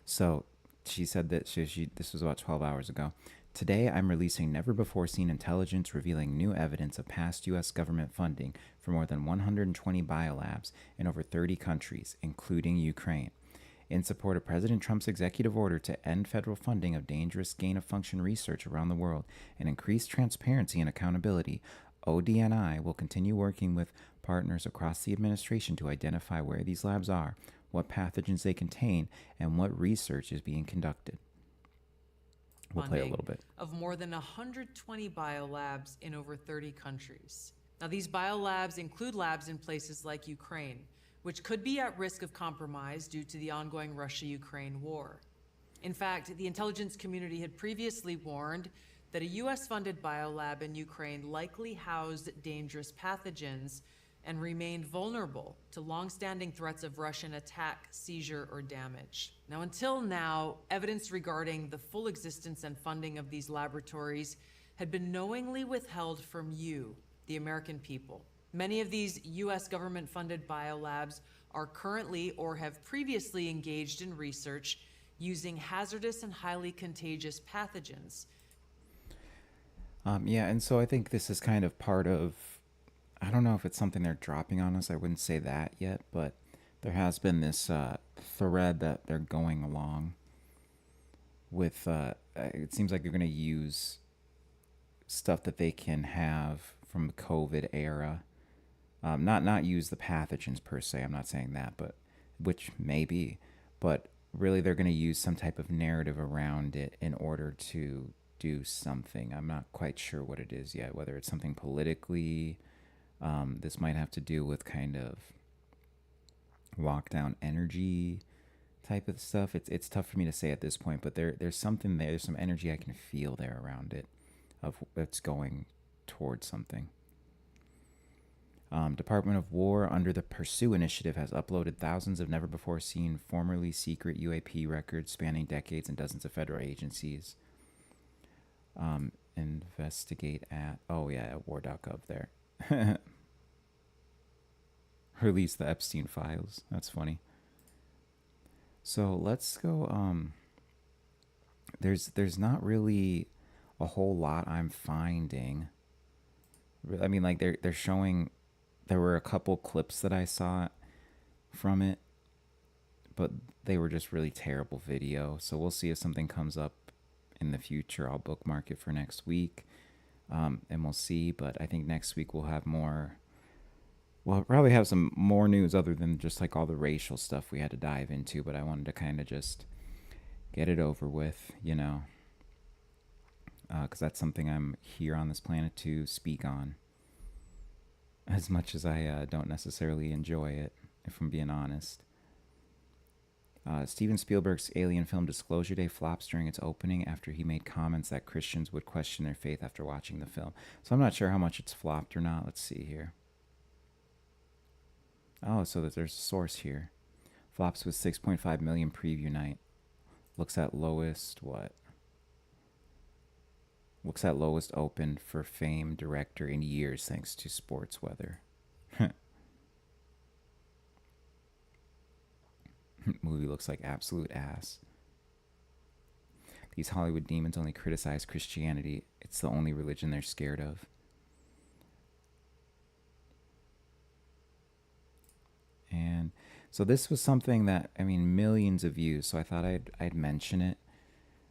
So she said that this was about 12 hours ago. Today, I'm releasing never-before-seen intelligence revealing new evidence of past U.S. government funding for more than 120 biolabs in over 30 countries, including Ukraine. In support of President Trump's executive order to end federal funding of dangerous gain-of-function research around the world and increase transparency and accountability, ODNI will continue working with partners across the administration to identify where these labs are, what pathogens they contain, and what research is being conducted. We'll play a little bit. Of more than 120 biolabs in over 30 countries. Now, these biolabs include labs in places like Ukraine, which could be at risk of compromise due to the ongoing Russia-Ukraine war. In fact, the intelligence community had previously warned that a US-funded biolab in Ukraine likely housed dangerous pathogens and remained vulnerable to long-standing threats of Russian attack, seizure, or damage. Now, until now, evidence regarding the full existence and funding of these laboratories had been knowingly withheld from you, the American people. Many of these US government-funded biolabs are currently or have previously engaged in research using hazardous and highly contagious pathogens. Yeah, and so I think this is kind of part of, I don't know if it's something they're dropping on us. I wouldn't say that yet, but there has been this thread that they're going along with. It seems like they're going to use stuff that they can have from the COVID era. Not use the pathogens per se. I'm not saying that, but which may be. But really, they're going to use some type of narrative around it in order to do something. I'm not quite sure what it is yet, whether it's something politically. This might have to do with kind of lockdown energy type of stuff. It's tough for me to say at this point, but there's something there. There's some energy I can feel there around it of it's going towards something. Department of War, under the Pursue initiative, has uploaded thousands of never-before-seen, formerly secret UAP records spanning decades and dozens of federal agencies. Investigate at war.gov there. Release the Epstein files. That's funny. So let's go. There's not really a whole lot I'm finding. I mean, like they're showing. There were a couple clips that I saw from it, but they were just really terrible video. So we'll see if something comes up in the future. I'll bookmark it for next week, and we'll see. But I think next week we'll have more. We'll probably have some more news other than just like all the racial stuff we had to dive into. But I wanted to kind of just get it over with, you know, because that's something I'm here on this planet to speak on. As much as I don't necessarily enjoy it, if I'm being honest. Steven Spielberg's alien film Disclosure Day flops during its opening after he made comments that Christians would question their faith after watching the film. So I'm not sure how much it's flopped or not. Let's see here. Oh, so there's a source here. Flops with 6.5 million preview night. Looks at lowest, what? Looks at lowest opened for famed director in years thanks to sports weather. Movie looks like absolute ass. These Hollywood demons only criticize Christianity. It's the only religion they're scared of. And so this was something that, I mean, millions of views. So I thought I'd mention it.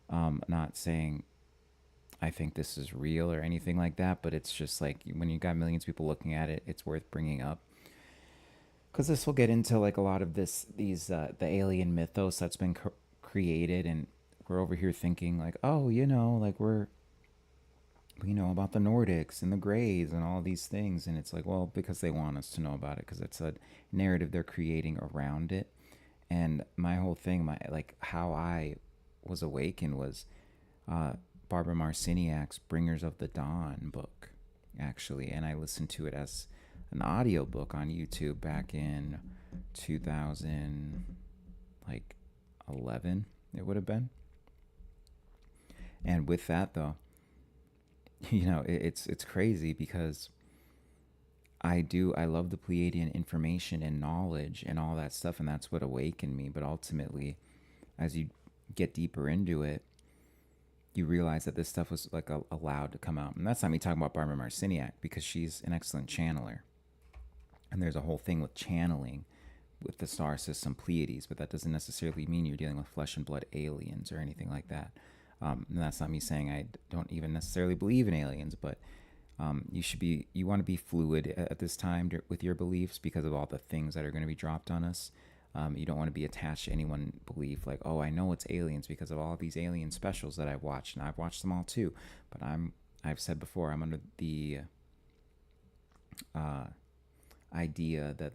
Not saying I think this is real or anything like that, but it's just like when you got millions of people looking at it, it's worth bringing up. Because this will get into like a lot of the alien mythos that's been created, and we're over here thinking like, oh, like we know about the Nordics and the Greys and all these things, and it's like, well, because they want us to know about it, because it's a narrative they're creating around it. And my whole thing, my like how I was awakened was Barbara Marciniak's Bringers of the Dawn book, actually, and I listened to it as an audio book on YouTube back in 2000, like 11, it would have been. And with that, though, it's crazy because I love the Pleiadian information and knowledge and all that stuff, and that's what awakened me. But ultimately, as you get deeper into it, you realize that this stuff was like allowed to come out. And that's not me talking about Barbara Marciniak, because she's an excellent channeler. And there's a whole thing with channeling with the star system Pleiades, but that doesn't necessarily mean you're dealing with flesh and blood aliens or anything like that. And that's not me saying I don't even necessarily believe in aliens, but you want to be fluid at this time with your beliefs, because of all the things that are going to be dropped on us. You don't want to be attached to any one belief, like, oh, I know it's aliens because of all these alien specials that I've watched, and I've watched them all too. But I've said before, I'm under the idea that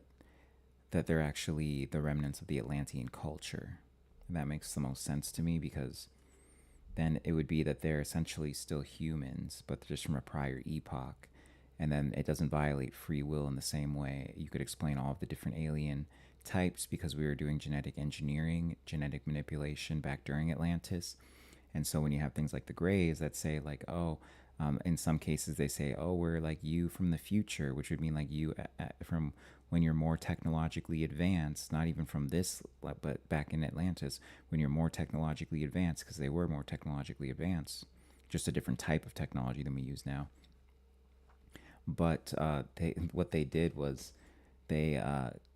they're actually the remnants of the Atlantean culture. And that makes the most sense to me, because then it would be that they're essentially still humans, but just from a prior epoch. And then it doesn't violate free will in the same way. You could explain all of the different alien types because we were doing genetic engineering, genetic manipulation back during Atlantis. And so when you have things like the Greys that say like, oh, in some cases they say, oh, we're like you from the future, which would mean like you from when you're more technologically advanced, not even from this, but back in Atlantis, when you're more technologically advanced, because they were more technologically advanced, just a different type of technology than we use now. But what they did was they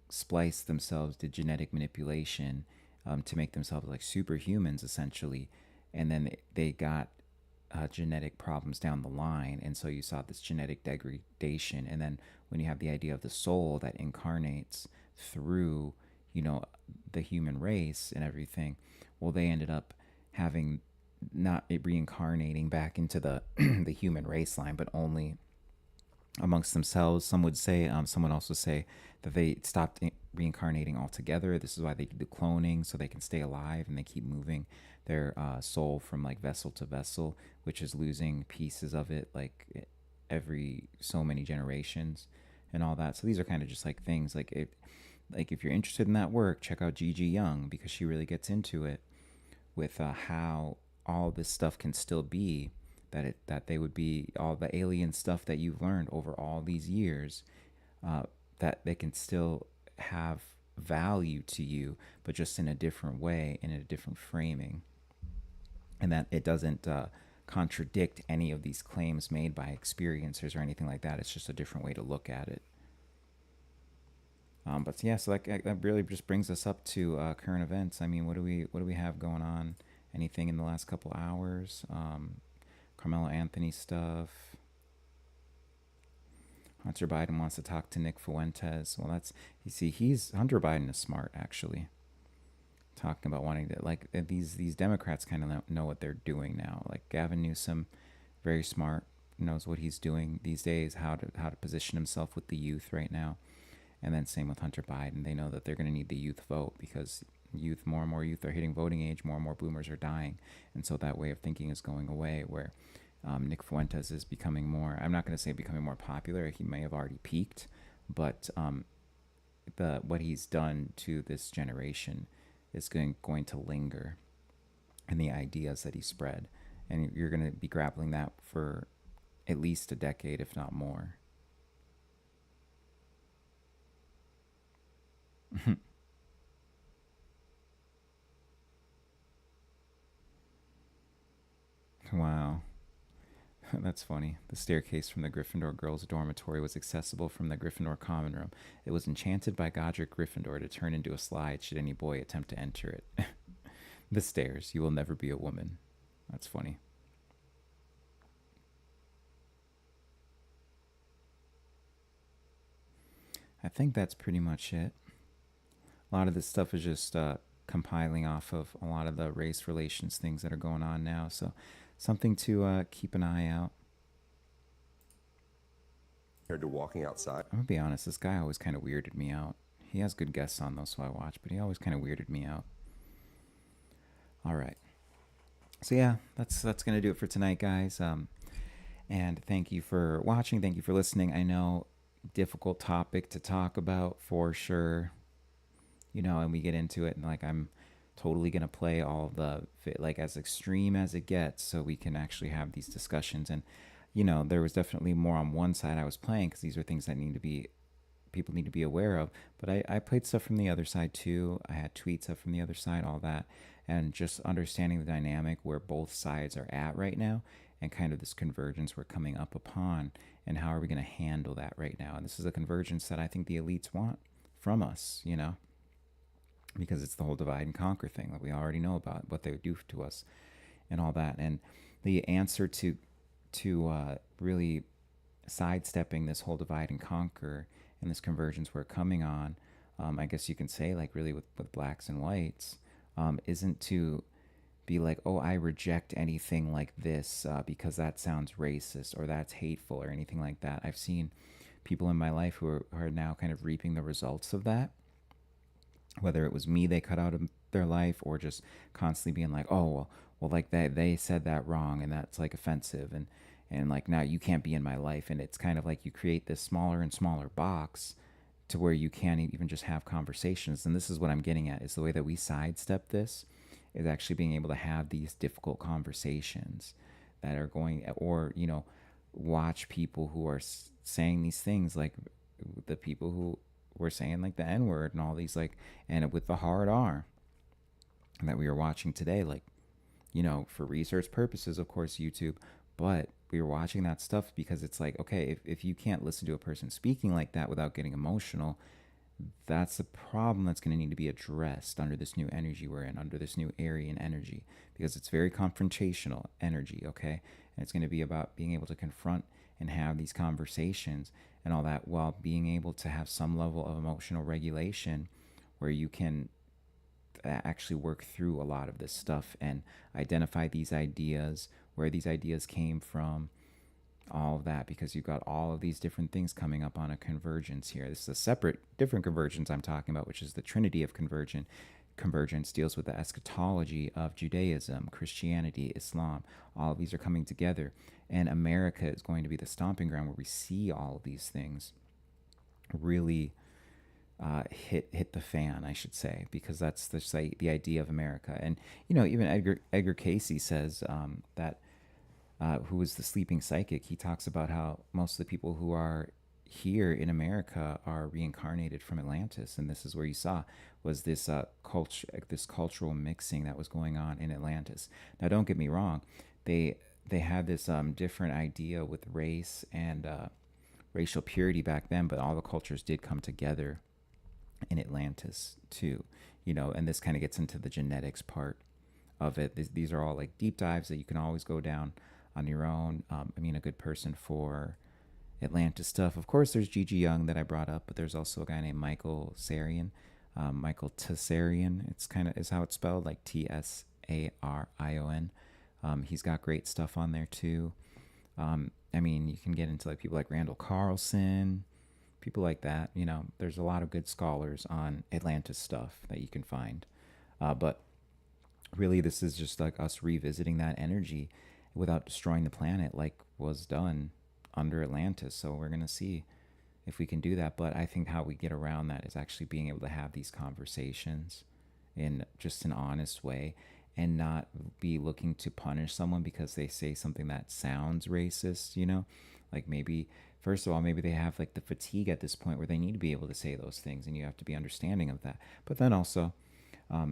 spliced themselves, did genetic manipulation to make themselves like superhumans, essentially. And then they got genetic problems down the line, and so you saw this genetic degradation. And then when you have the idea of the soul that incarnates through the human race and everything, well, they ended up having not reincarnating back into the the human race line, but only amongst themselves. Some would say, someone else would say that they stopped reincarnating altogether. This is why they do the cloning, so they can stay alive and they keep moving their soul from like vessel to vessel, which is losing pieces of it like every so many generations and all that. So these are kind of just like things like if you're interested in that work, check out Gigi Young, because she really gets into it with how all this stuff can still be, that they would be all the alien stuff that you've learned over all these years, that they can still have value to you, but just in a different way, in a different framing, and that it doesn't contradict any of these claims made by experiencers or anything like that. It's just a different way to look at it. But yeah, so that really just brings us up to current events. I mean, what do we have going on? Anything in the last couple hours? Carmelo Anthony stuff. Hunter Biden wants to talk to Nick Fuentes. Well, Hunter Biden is smart, actually. Talking about wanting to, like, these Democrats kind of know what they're doing now. Like Gavin Newsom, very smart, knows what he's doing these days, how to position himself with the youth right now. And then same with Hunter Biden. They know that they're going to need the youth vote, because more and more youth are hitting voting age, more and more boomers are dying. And so that way of thinking is going away, where Nick Fuentes is becoming more, I'm not going to say becoming more popular. He may have already peaked, but what he's done to this generation is going to linger, and the ideas that he spread. And you're going to be grappling that for at least a decade, if not more. Wow. That's funny. The staircase from the Gryffindor girls' dormitory was accessible from the Gryffindor common room. It was enchanted by Godric Gryffindor to turn into a slide should any boy attempt to enter it. The stairs. You will never be a woman. That's funny. I think that's pretty much it. A lot of this stuff is just compiling off of a lot of the race relations things that are going on now. So something to keep an eye out. Compared to walking outside. I'm gonna be honest, this guy always kind of weirded me out. He has good guests on though, so I watch, but he always kind of weirded me out. All right. So yeah, that's gonna do it for tonight, guys. And thank you for watching. Thank you for listening. I know, difficult topic to talk about for sure. You know, and we get into it, and like I'm totally gonna play all the like as extreme as it gets, so we can actually have these discussions. And you know, there was definitely more on one side I was playing because these are things that people need to be aware of. But I played stuff from the other side too. I had tweets up from the other side, all that, and just understanding the dynamic where both sides are at right now, and kind of this convergence we're coming up upon, and how are we going to handle that right now. And this is a convergence that I think the elites want from us, you know, because it's the whole divide and conquer thing that we already know about, what they would do to us and all that. And the answer to really sidestepping this whole divide and conquer and this convergence we're coming on, I guess you can say, like really with blacks and whites, isn't to be like, oh, I reject anything like this because that sounds racist or that's hateful or anything like that. I've seen people in my life who are now kind of reaping the results of that, whether it was me they cut out of their life or just constantly being like, oh, well, like they said that wrong and that's like offensive, and like now you can't be in my life. And it's kind of like you create this smaller and smaller box to where you can't even just have conversations. And this is what I'm getting at, is the way that we sidestep this is actually being able to have these difficult conversations that are going, or, you know, watch people who are saying these things, like the people who were saying like the N-word and all these, like, and with the hard R that we were watching today, like, you know, for research purposes, of course, YouTube, but we were watching that stuff because it's like, okay, if you can't listen to a person speaking like that without getting emotional, that's a problem that's going to need to be addressed under this new energy we're in, under this new Aryan energy, because it's very confrontational energy, okay? And it's going to be about being able to confront and have these conversations and all that, while being able to have some level of emotional regulation where you can actually work through a lot of this stuff and identify these ideas, where these ideas came from, all of that, because you've got all of these different things coming up on a convergence here. This is a different convergence I'm talking about, which is the Trinity of Convergence deals with the eschatology of Judaism, Christianity, Islam. All of these are coming together, and America is going to be the stomping ground where we see all of these things really hit the fan, I should say, because that's the idea of America. And you know, even Edgar Casey says that, who was the sleeping psychic, he talks about how most of the people who are here in America are reincarnated from Atlantis, and this is where you saw was this cultural mixing that was going on in Atlantis. Now, don't get me wrong, they had this different idea with race and racial purity back then, but all the cultures did come together in Atlantis too, you know. And this kind of gets into the genetics part of it. These are all like deep dives that you can always go down on your own. I mean, a good person for Atlantis stuff, of course, there's Gigi Young that I brought up, but there's also a guy named Michael Tsarion, Michael Tsarion. It's kind of is how it's spelled, like Tsarion. He's got great stuff on there too. I mean, you can get into like people like Randall Carlson, people like that. You know, there's a lot of good scholars on Atlantis stuff that you can find. But really, this is just like us revisiting that energy without destroying the planet, like was done under Atlantis. So we're going to see if we can do that. But I think how we get around that is actually being able to have these conversations in just an honest way, and not be looking to punish someone because they say something that sounds racist, you know? Like maybe, first of all, maybe they have like the fatigue at this point where they need to be able to say those things, and you have to be understanding of that. But then also,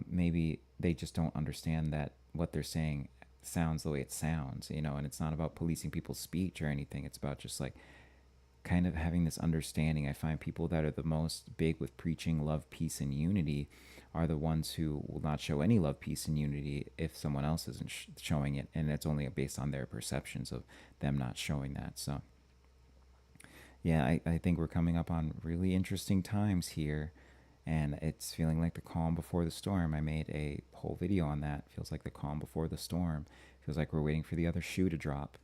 maybe they just don't understand that what they're saying sounds the way it sounds, you know. And it's not about policing people's speech or anything. It's about just like kind of having this understanding. I find people that are the most big with preaching love, peace, and unity are the ones who will not show any love, peace, and unity if someone else isn't showing it, and it's only based on their perceptions of them not showing that. So yeah, I think we're coming up on really interesting times here, and it's feeling like the calm before the storm. I made a whole video on that. It feels like the calm before the storm. It feels like we're waiting for the other shoe to drop.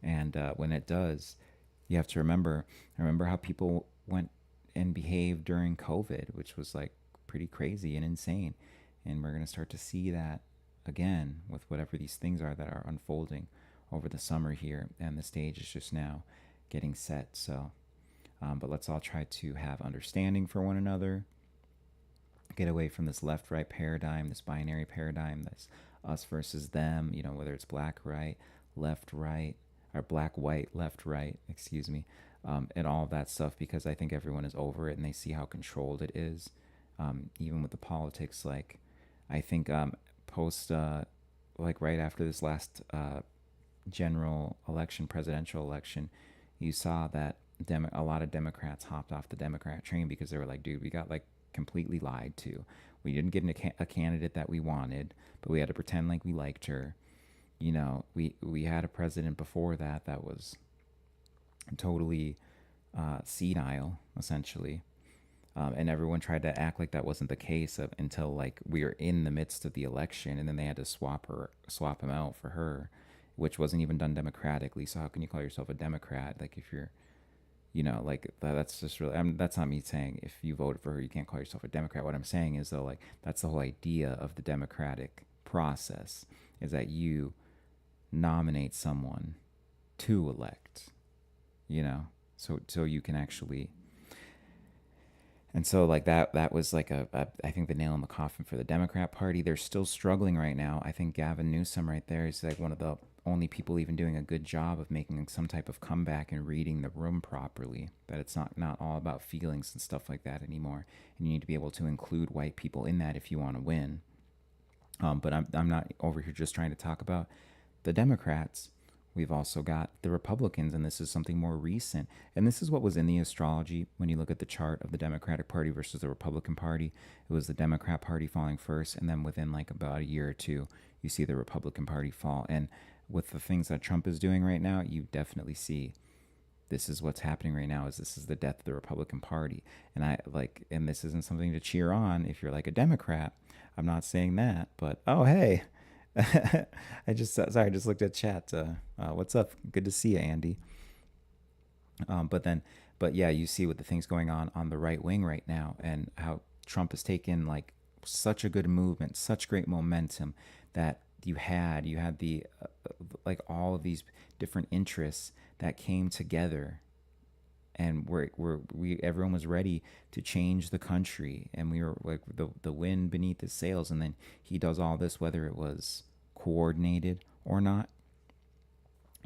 And when it does, you have to remember how people went and behaved during COVID, which was like pretty crazy and insane. And we're going to start to see that again with whatever these things are that are unfolding over the summer here. And the stage is just now getting set. So, but let's all try to have understanding for one another. Get away from this left-right paradigm, this binary paradigm, this us versus them, you know, whether it's black, right, left, right, or black, white, left, right, excuse me, and all of that stuff, because I think everyone is over it and they see how controlled it is. Even with the politics, like, I think post, like right after this last general election, presidential election, you saw that a lot of Democrats hopped off the Democrat train because they were like, dude, we got like completely lied to. We didn't get a candidate that we wanted, but we had to pretend like we liked her. You know, we had a president before that was totally senile, essentially. And everyone tried to act like that wasn't the case until like we were in the midst of the election, and then they had to swap him out for her, which wasn't even done democratically. So how can you call yourself a Democrat? Like if you're, you know, like that's just really, that's not me saying if you voted for her, you can't call yourself a Democrat. What I'm saying is though, like that's the whole idea of the democratic process, is that you nominate someone to elect, you know, so you can actually. And so like that was like I think the nail in the coffin for the Democrat Party. They're still struggling right now. I think Gavin Newsom right there is like one of the only people even doing a good job of making some type of comeback and reading the room properly, that it's not all about feelings and stuff like that anymore. And you need to be able to include white people in that if you want to win. But I'm not over here just trying to talk about the Democrats. We've also got the Republicans, and this is something more recent. And this is what was in the astrology when you look at the chart of the Democratic Party versus the Republican Party. It was the Democrat Party falling first, and then within like about a year or two, you see the Republican Party fall. And with the things that Trump is doing right now, you definitely see this is what's happening right now. This is the death of the Republican Party. And this isn't something to cheer on if you're like a Democrat. I'm not saying that, but oh hey. I just looked at chat. What's up? Good to see you, Andy. But yeah, you see what the things going on the right wing right now, and how Trump has taken like such a good movement, such great momentum that you had the like all of these different interests that came together, and everyone was ready to change the country, and we were like the wind beneath his sails. And then he does all this, whether it was coordinated or not.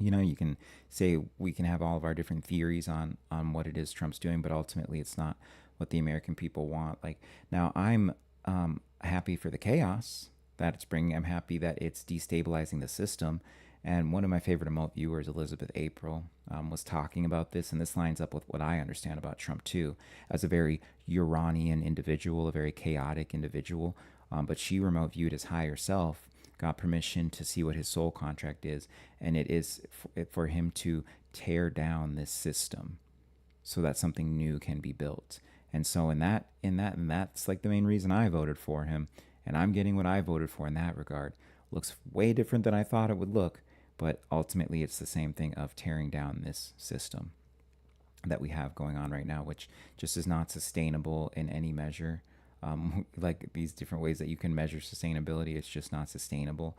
You know, you can say we can have all of our different theories on what it is Trump's doing, but ultimately it's not what the American people want. Like now, I'm happy for the chaos that it's bringing. I'm happy that it's destabilizing the system. And one of my favorite remote viewers, Elizabeth April, was talking about this, and this lines up with what I understand about Trump too, as a very Uranian individual, a very chaotic individual. But she remote viewed his higher self, got permission to see what his soul contract is, and it is for him to tear down this system so that something new can be built. And so and that's like the main reason I voted for him, and I'm getting what I voted for in that regard. Looks way different than I thought it would look, but ultimately it's the same thing of tearing down this system that we have going on right now, which just is not sustainable in any measure. Like these different ways that you can measure sustainability, it's just not sustainable.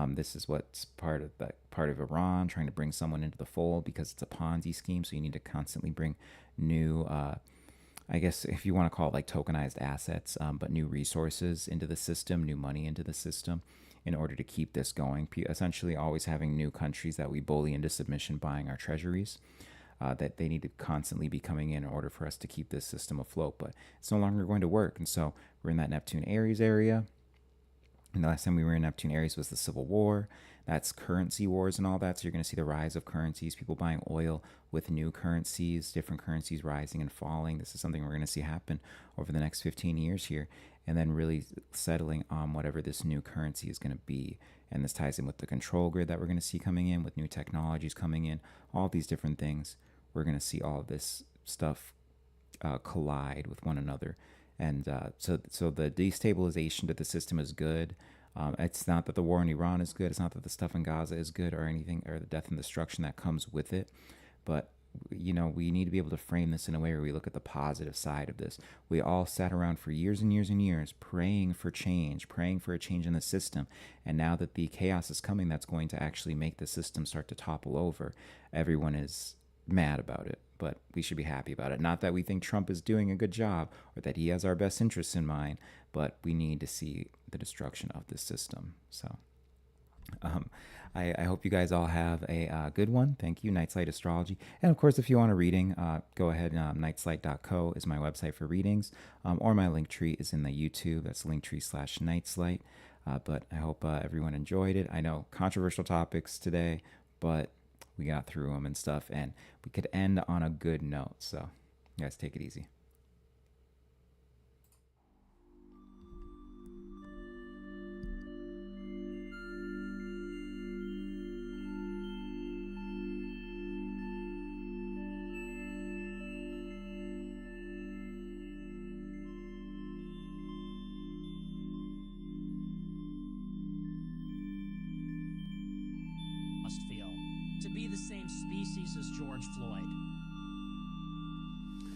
This is what's part of Iran, trying to bring someone into the fold because it's a Ponzi scheme. So you need to constantly bring new, I guess if you want to call it like tokenized assets, but new resources into the system, new money into the system, in order to keep this going. Essentially always having new countries that we bully into submission buying our treasuries. That they need to constantly be coming in order for us to keep this system afloat, but it's no longer going to work. And so we're in that Neptune Aries area. And the last time we were in Neptune Aries was the Civil War. That's currency wars and all that. So you're going to see the rise of currencies, people buying oil with new currencies, different currencies rising and falling. This is something we're going to see happen over the next 15 years here, and then really settling on whatever this new currency is going to be. And this ties in with the control grid that we're going to see coming in, with new technologies coming in, all these different things. We're going to see all of this stuff collide with one another. And so the destabilization to the system is good. It's not that the war in Iran is good. It's not that the stuff in Gaza is good or anything, or the death and destruction that comes with it. But, you know, we need to be able to frame this in a way where we look at the positive side of this. We all sat around for years and years and years praying for a change in the system. And now that the chaos is coming, that's going to actually make the system start to topple over. Everyone is mad about it, but we should be happy about it. Not that we think Trump is doing a good job or that he has our best interests in mind, but we need to see the destruction of this system. So I hope you guys all have a good one. Thank you, Nightslight Astrology. And of course, if you want a reading, go ahead. Nightslight.co is my website for readings, or my link tree is in the YouTube. That's linktree/Nightslight. But I hope everyone enjoyed it. I know controversial topics today, but we got through them and stuff, and we could end on a good note. So you guys take it easy. Must feel to be the same species as George Floyd.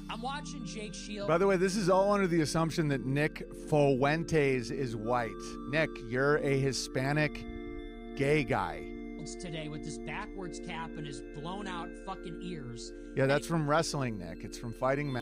I'm watching Jake Shield. By the way, this is all under the assumption that Nick Fuentes is white. Nick, you're a Hispanic gay guy. Today with this backwards cap and his blown out fucking ears. Yeah, that's from wrestling, Nick. It's from fighting.